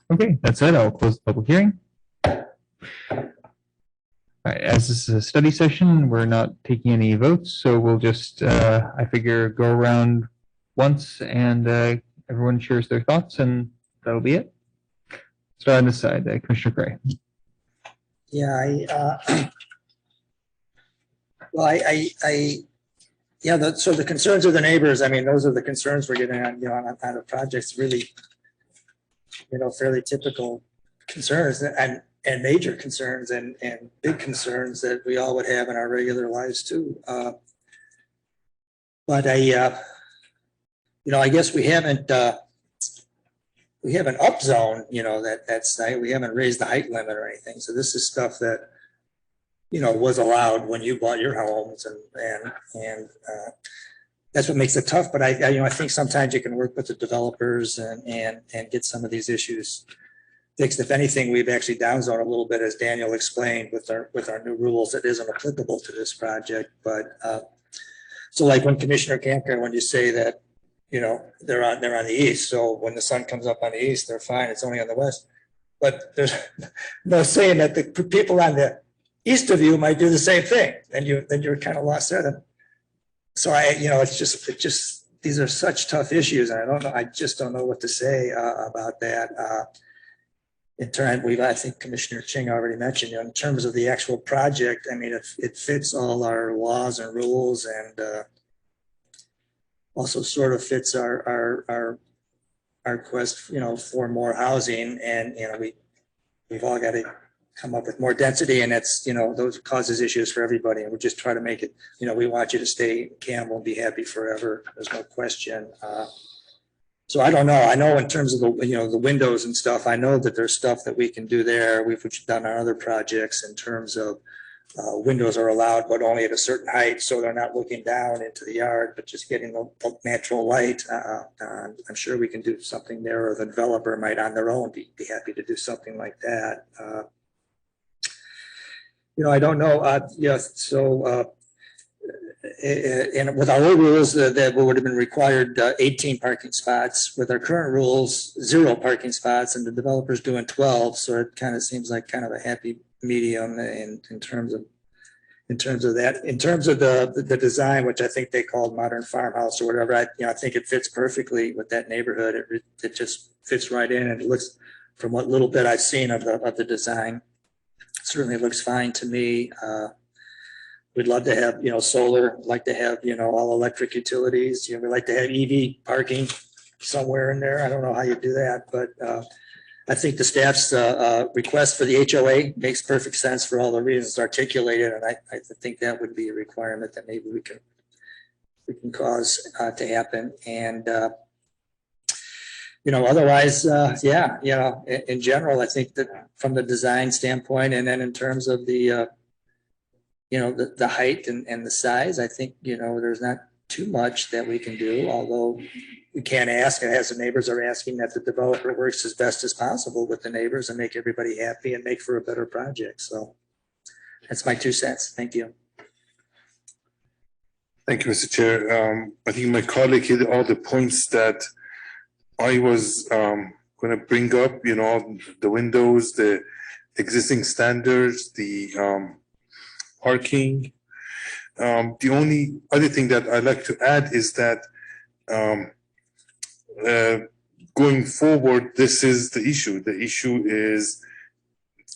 Okay, that said, I'll close the public hearing. All right, as this is a study session, we're not taking any votes, so we'll just, I figure, go around once, and everyone shares their thoughts, and that'll be it. Start on this side, Commissioner Gray. Yeah, so the concerns of the neighbors, I mean, those are the concerns we're getting on, on the projects, really, fairly typical concerns and major concerns and big concerns that we all would have in our regular lives too. But I guess we haven't upzoned, that site. We haven't raised the height limit or anything. So this is stuff that, was allowed when you bought your homes, and that's what makes it tough. But I think sometimes you can work with the developers and get some of these issues fixed. If anything, we've actually downzoned a little bit, as Daniel explained, with our new rules that isn't applicable to this project. But so like when Commissioner Camker, when you say that, they're on the east, so when the sun comes up on the east, they're fine. It's only on the west. But there's no saying that the people on the east of you might do the same thing, and you're kind of lost there. So it's just these are such tough issues, and I just don't know what to say about that. I think Commissioner Ching already mentioned, in terms of the actual project, I mean, it fits all our laws and rules, and also sort of fits our quest, for more housing, and we've all got to come up with more density, and that's, those causes issues for everybody, and we just try to make it, we want you to stay in Campbell and be happy forever. There's no question. So I don't know. I know in terms of the windows and stuff, I know that there's stuff that we can do there. We've done on other projects in terms of windows are allowed, but only at a certain height, so they're not looking down into the yard, but just getting the natural light. I'm sure we can do something there, or the developer might on their own be happy to do something like that. I don't know. And with our old rules, that would have been required 18 parking spots. With our current rules, 0 parking spots, and the developer's doing 12. So it kind of seems like kind of a happy medium in terms of that. In terms of the design, which I think they called modern farmhouse or whatever, I think it fits perfectly with that neighborhood. It just fits right in, and it looks, from what little bit I've seen of the design, certainly looks fine to me. We'd love to have, solar, like to have, all electric utilities. We'd like to have EV parking somewhere in there. I don't know how you do that, but I think the staff's request for the HOA makes perfect sense for all the reasons articulated. And I think that would be a requirement that maybe we can cause to happen. And, otherwise, in general, I think that from the design standpoint, and then in terms of the height and the size, I think, there's not too much that we can do, although we can't ask, and as the neighbors are asking, that the developer works as best as possible with the neighbors and make everybody happy and make for a better project. So that's my 2 cents. Thank you. Thank you, Mr. Chair. I think my colleague hit all the points that I was going to bring up, the windows, the existing standards, the parking. The only other thing that I'd like to add is that going forward, this is the issue. The issue is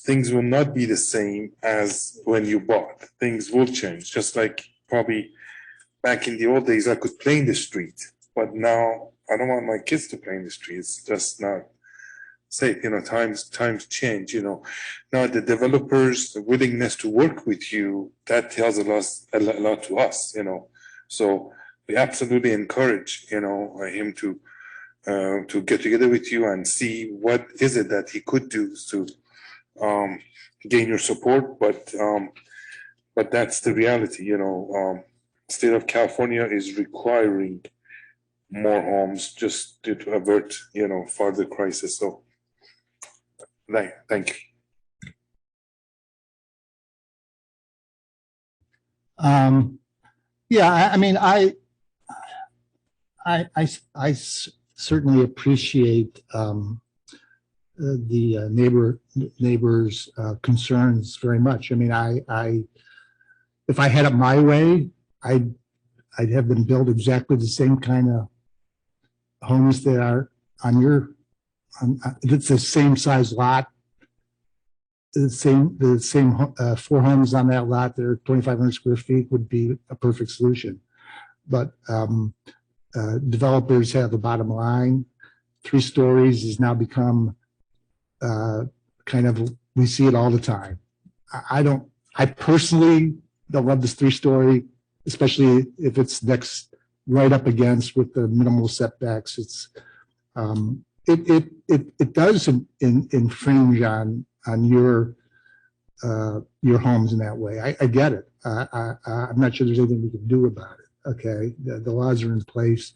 things will not be the same as when you bought. Things will change, just like probably back in the old days, I could play in the street, but now I don't want my kids to play in the street. It's just not safe. Times change. Now the developers' willingness to work with you, that tells a lot to us. So we absolutely encourage him to get together with you and see what is it that he could do to gain your support. But that's the reality. State of California is requiring more homes just to avert further crisis. So thank you. I certainly appreciate the neighbors' concerns very much. I mean, if I had it my way, I'd have them build exactly the same kind of homes that are on your, it's the same size lot, the same 4 homes on that lot that are 2,500 square feet would be a perfect solution. But developers have a bottom line. 3 stories has now become kind of, we see it all the time. I personally don't love this 3-story, especially if it's next right up against with the minimal setbacks. It's it does infringe on your homes in that way. I get it. I'm not sure there's anything we can do about it. Okay, the laws are in place,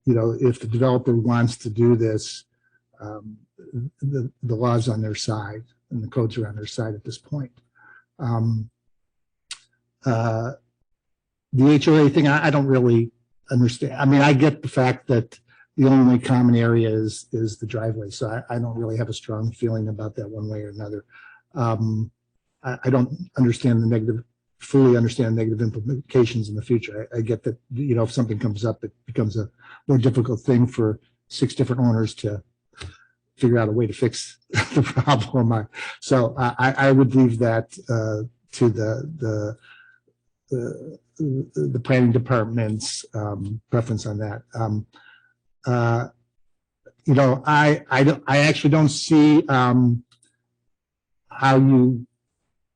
you know, if the developer wants to do this, the law's on their side and the codes are on their side at this point. The HOA thing, I don't really understand. I mean, I get the fact that the only common area is the driveway, so I don't really have a strong feeling about that one way or another. I don't understand fully understand negative implications in the future. I get that, you know, if something comes up, it becomes a more difficult thing for 6 different owners to figure out a way to fix the problem. So I would leave that to the planning department's preference on that. You know, I actually don't see how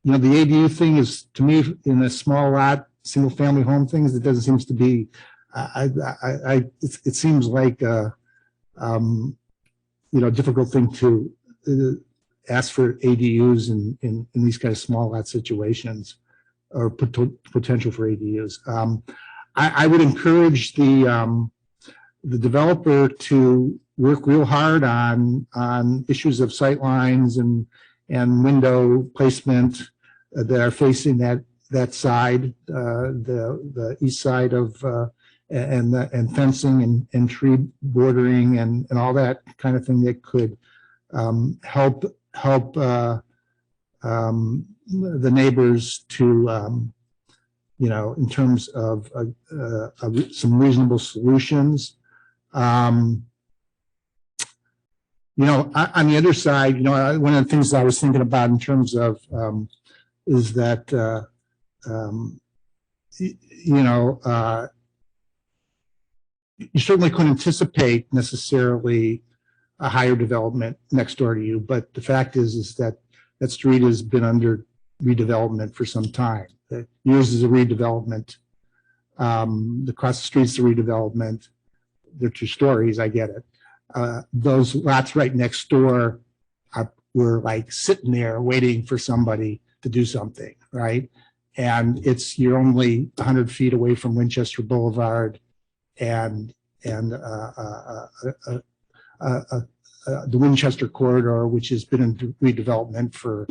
you know, the ADU thing is, to me, in a small lot, single family home things, it doesn't seem to be, it seems like you know, difficult thing to ask for ADUs in these kind of small lot situations, or potential for ADUs. I would encourage the developer to work real hard on issues of sight lines and window placement that are facing that side, the east side of and fencing and tree bordering and all that kind of thing that could help the neighbors to you know, in terms of some reasonable solutions. You know, on the other side, you know, one of the things I was thinking about in terms of is that you know, you certainly couldn't anticipate necessarily a higher development next door to you, but the fact is that that street has been under redevelopment for some time. Yours is a redevelopment. Across the street's a redevelopment. They're 2 stories, I get it. Those lots right next door were like sitting there waiting for somebody to do something, right? And you're only 100 feet away from Winchester Boulevard and the Winchester corridor, which has been in redevelopment for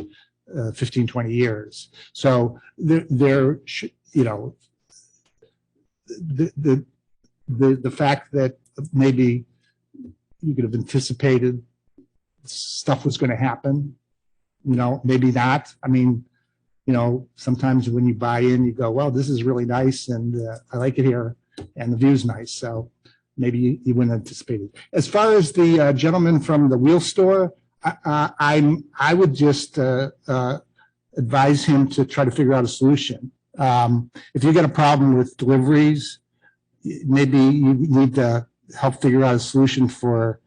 15, 20 years. So there, you know, the fact that maybe you could have anticipated stuff was going to happen, you know, maybe not. I mean, you know, sometimes when you buy in, you go, well, this is really nice and I like it here and the view's nice. So maybe you wouldn't anticipate it. As far as the gentleman from the wheel store, I would just advise him to try to figure out a solution. If you get a problem with deliveries, maybe you need to help figure out a solution for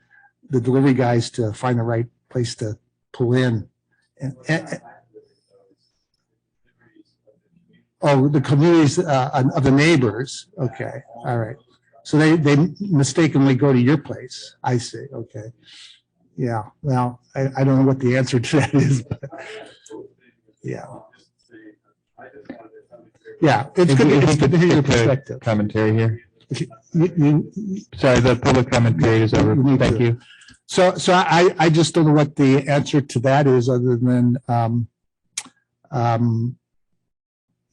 the delivery guys to find the right place to pull in. Oh, the communities of the neighbors. Okay, all right. So they mistakenly go to your place. I see. Okay. Yeah. Well, I don't know what the answer to that is, but yeah. Yeah, it's good to hear your perspective. Commentary here. Sorry, the public comment period is over. Thank you. So I just don't know what the answer to that is, other than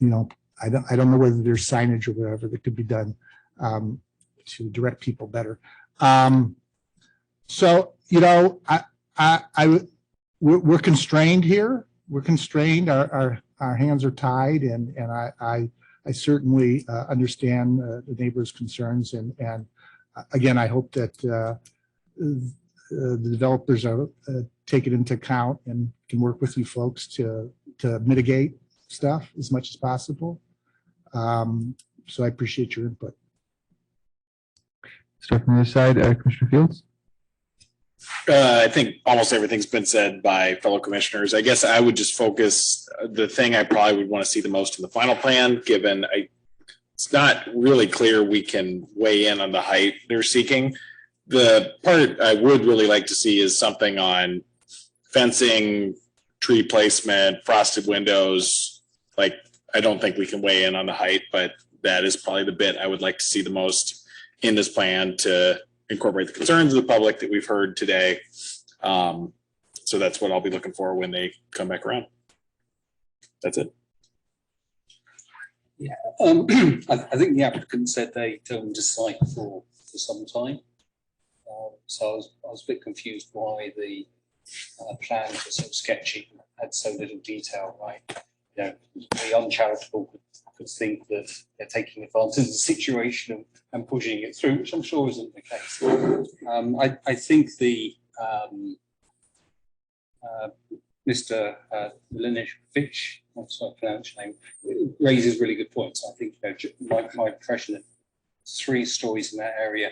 you know, I don't know whether there's signage or whatever that could be done to direct people better. So you know, we're constrained here. We're constrained. Our hands are tied, and I certainly understand the neighbors' concerns, and again, I hope that the developers are take it into account and can work with you folks to mitigate stuff as much as possible. So I appreciate your input. Start from the other side, Commissioner Fields. I think almost everything's been said by fellow commissioners. I guess I would just focus the thing I probably would want to see the most in the final plan, given it's not really clear we can weigh in on the height they're seeking. The part I would really like to see is something on fencing, tree placement, frosted windows. Like, I don't think we can weigh in on the height, but that is probably the bit I would like to see the most in this plan to incorporate the concerns of the public that we've heard today. So that's what I'll be looking for when they come back around. That's it. Yeah, I think the applicant said they owned a site for some time. So I was a bit confused why the plans were so sketchy, had so little detail, right? You know, the uncharitable could think that they're taking advantage of the situation and pushing it through, which I'm sure isn't the case. I think the Mr. Milinovich, I'm sorry to pronounce your name, raises really good points. I think, you know, my impression that 3 stories in that area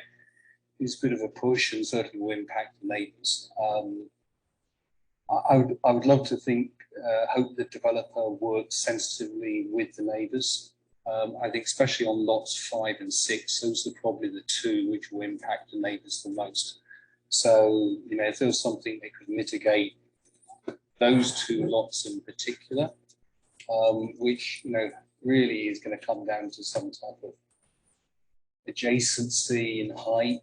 is a bit of a push and certainly will impact the neighbours. I would love to think, hope the developer works sensitively with the neighbours. I think especially on lots 5 and 6, those are probably the 2 which will impact the neighbours the most. So, you know, if there was something that could mitigate those 2 lots in particular, which, you know, really is going to come down to some type of adjacency in height,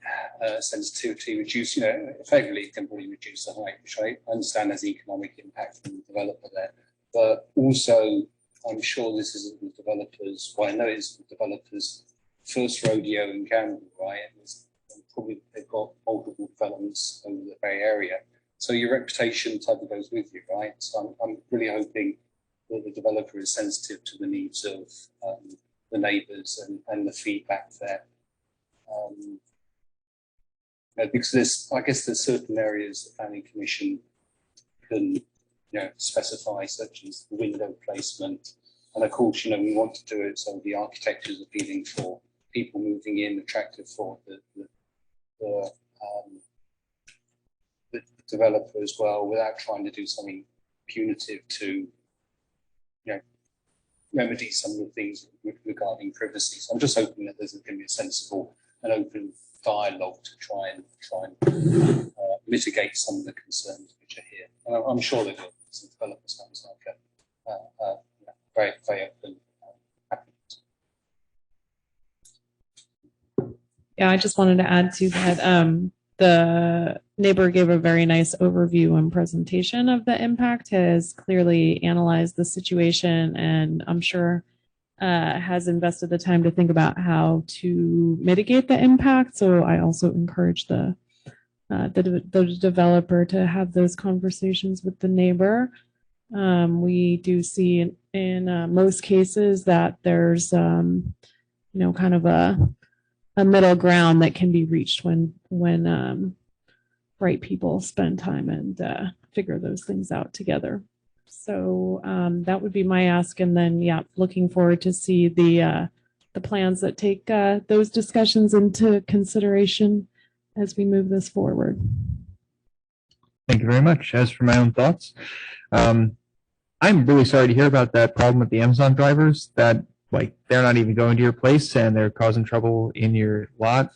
sensitivity, reduce, you know, effectively it can probably reduce the height, which I understand has economic impact from the developer there. But also, I'm sure this isn't the developers, well, I know it's the developers' first rodeo in Camden, right? And probably they've got multiple developments over the Bay Area. So your reputation type of goes with you, right? So I'm really hoping that the developer is sensitive to the needs of the neighbours and the feedback there. Because I guess there's certain areas the planning commission can, you know, specify, such as the window placement. And of course, you know, we want to do it so the architecture is appealing for people moving in, attractive for the developer as well, without trying to do something punitive to, you know, remedy some of the things regarding privacy. So I'm just hoping that there's going to be a sensible and open dialogue to try and mitigate some of the concerns which are here. And I'm sure there will be some developers sounds like a very, very open. Yeah, I just wanted to add to that. The neighbor gave a very nice overview and presentation of the impact, has clearly analyzed the situation, and I'm sure has invested the time to think about how to mitigate the impact. So I also encourage the developer to have those conversations with the neighbor. We do see in most cases that there's you know, kind of a middle ground that can be reached when right people spend time and figure those things out together. So that would be my ask, and then yeah, looking forward to see the plans that take those discussions into consideration as we move this forward. Thank you very much. As for my own thoughts, I'm really sorry to hear about that problem with the Amazon drivers, that like they're not even going to your place and they're causing trouble in your lot.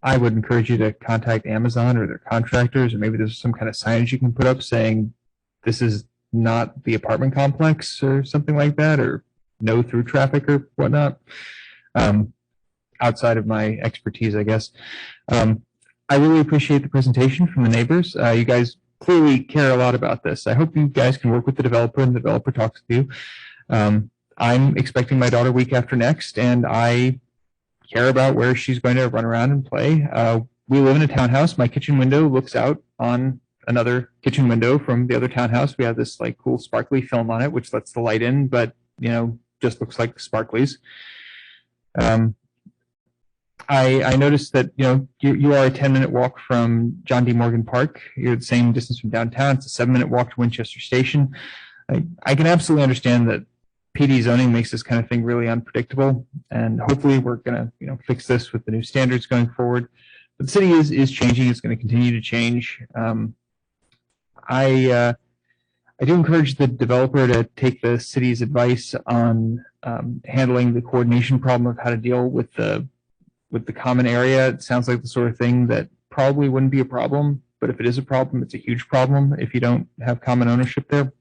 I would encourage you to contact Amazon or their contractors, or maybe there's some kind of signage you can put up saying this is not the apartment complex or something like that, or no through traffic or whatnot. Outside of my expertise, I guess. I really appreciate the presentation from the neighbors. You guys clearly care a lot about this. I hope you guys can work with the developer and the developer talks with you. I'm expecting my daughter week after next, and I care about where she's going to run around and play. We live in a townhouse. My kitchen window looks out on another kitchen window from the other townhouse. We have this like cool sparkly film on it, which lets the light in, but you know, just looks like sparklies. I noticed that, you are a 10-minute walk from John D. Morgan Park. You're the same distance from downtown. It's a 7-minute walk to Winchester Station. I can absolutely understand that PD zoning makes this kind of thing really unpredictable, and hopefully we're going to, fix this with the new standards going forward. But the city is changing. It's going to continue to change. I do encourage the developer to take the city's advice on handling the coordination problem of how to deal with the common area. It sounds like the sort of thing that probably wouldn't be a problem, but if it is a problem, it's a huge problem if you don't have common ownership there.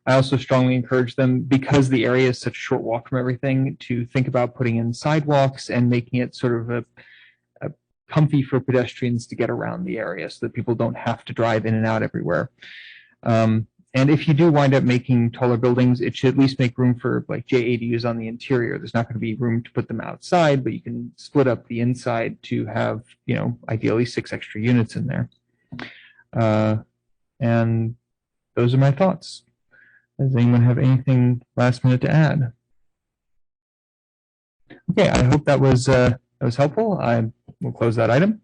I also strongly encourage them, because the area is such a short walk from everything, to think about putting in sidewalks and making it sort of a comfy for pedestrians to get around the area so that people don't have to drive in and out everywhere. And if you do wind up making taller buildings, it should at least make room for like JADUs on the interior. There's not going to be room to put them outside, but you can split up the inside to have, ideally 6 extra units in there. And those are my thoughts. Does anyone have anything last minute to add? Okay, I hope that was helpful. I will close that item.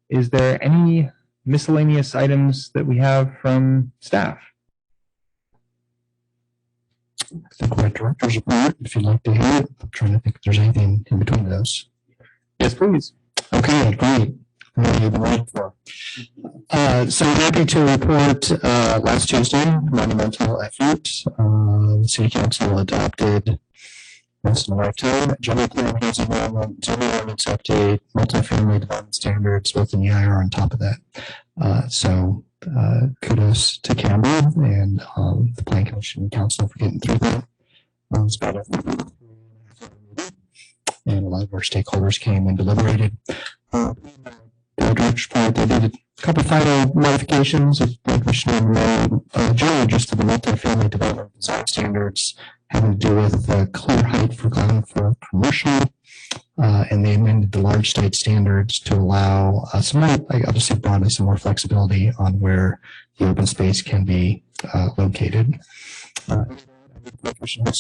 Is there any miscellaneous items that we have from staff? I think we're at director's report, if you'd like to hear it. I'm trying to think if there's anything in between those. Yes, please. Okay, great. What have you been waiting for? So happy to report last Tuesday, monumental effort. The City Council adopted once in a lifetime general plan housing development, zoning ordinance update, multifamily development standards, both in the IR on top of that. So kudos to Campbell and the Plan Commission and Council for getting through that. It's about and a lot of our stakeholders came and deliberated. Director's report, they did a couple final modifications of generally just to the multifamily development design standards having to do with clear height for commercial, and they amended the large state standards to allow some, I'll just say broadly, some more flexibility on where the open space can be located. Some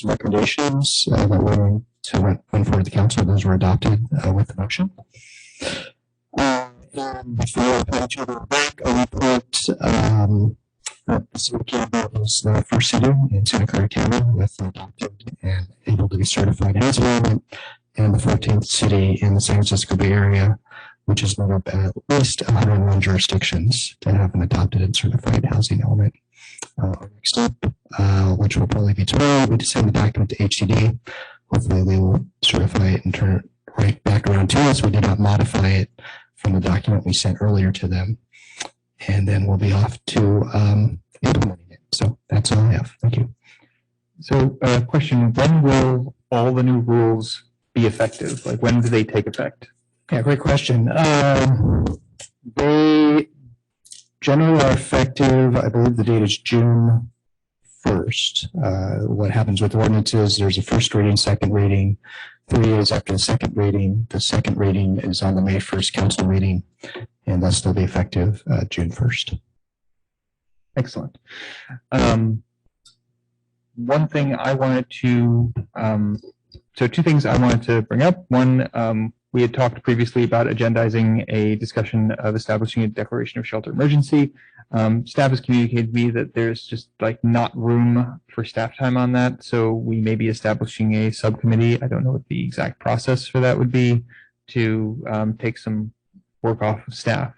recommendations that went forward to the council. Those were adopted with the motion. Before I put each other back, a report City Campbell was the first city in Santa Clara County with adopted and able to be certified housing element, and the 14th city in the San Francisco Bay Area, which is made up at least 101 jurisdictions to have an adopted and certified housing element. Our next step, which will probably be tomorrow, we just send the document to HCD. Hopefully they will certify it and turn it right back around to us. We did not modify it from the document we sent earlier to them. And then we'll be off to implementing it. So that's all I have. Thank you. So question, when will all the new rules be effective? Like when do they take effect? Yeah, great question. They generally are effective, I believe the date is June 1st. What happens with ordinances, there's a first reading, second reading. 3 days after the second reading is on the May 1st council meeting, and thus they'll be effective June 1st. Excellent. One thing I wanted to, so 2 things I wanted to bring up. One, we had talked previously about agendizing a discussion of establishing a declaration of shelter emergency. Staff has communicated to me that there's just like not room for staff time on that. So we may be establishing a subcommittee. I don't know what the exact process for that would be to take some work off of staff.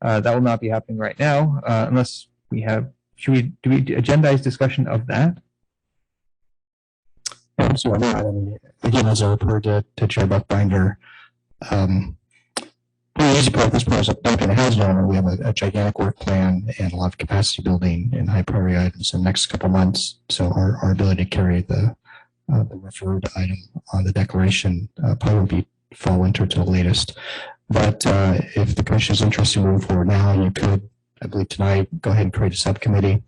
That will not be happening right now unless we have, do we agendize discussion of that? Absolutely. Again, as I reported to Chair Buckbinder, the easy part of this process, back in the housing owner, we have a gigantic work plan and a lot of capacity building and high priority items in the next couple months. So our ability to carry the referred item on the declaration probably won't be fall winter to the latest. But if the commission is interested in moving forward now, you could, I believe tonight, go ahead and create a subcommittee.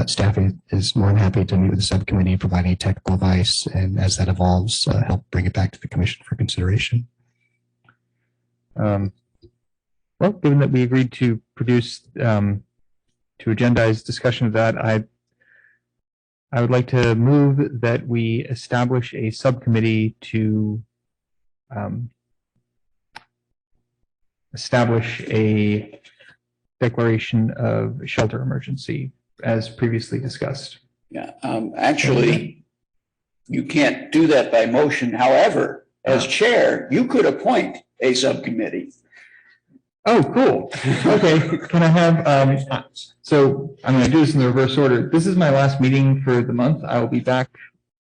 Staff is more than happy to meet with the subcommittee, provide any technical advice, and as that evolves, help bring it back to the commission for consideration. Well, given that we agreed to produce, to agendize discussion of that, I would like to move that we establish a subcommittee to establish a declaration of shelter emergency as previously discussed. Yeah, actually, you can't do that by motion. However, as chair, you could appoint a subcommittee. Oh, cool. Okay, can I have, so I'm going to do this in the reverse order. This is my last meeting for the month. I will be back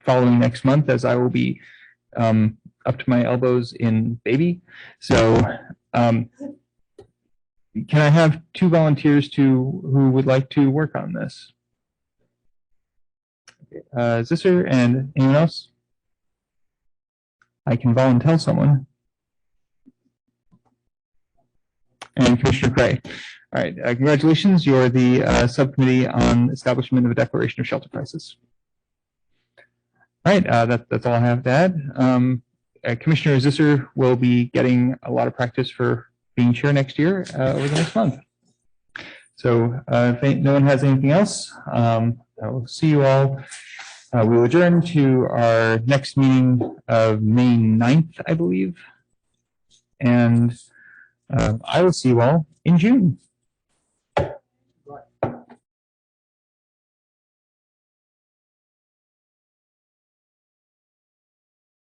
following next month as I will be up to my elbows in baby. So can I have 2 volunteers who would like to work on this? Zisser and anyone else? I can volunteer someone. And Commissioner Cray. All right, congratulations. You're the subcommittee on establishment of a declaration of shelter prices. All right, that's all I have to add. Commissioner Zisser will be getting a lot of practice for being chair next year over the next month. So if no one has anything else, I will see you all. We will adjourn to our next meeting of May 9th, I believe. And I will see you all in June.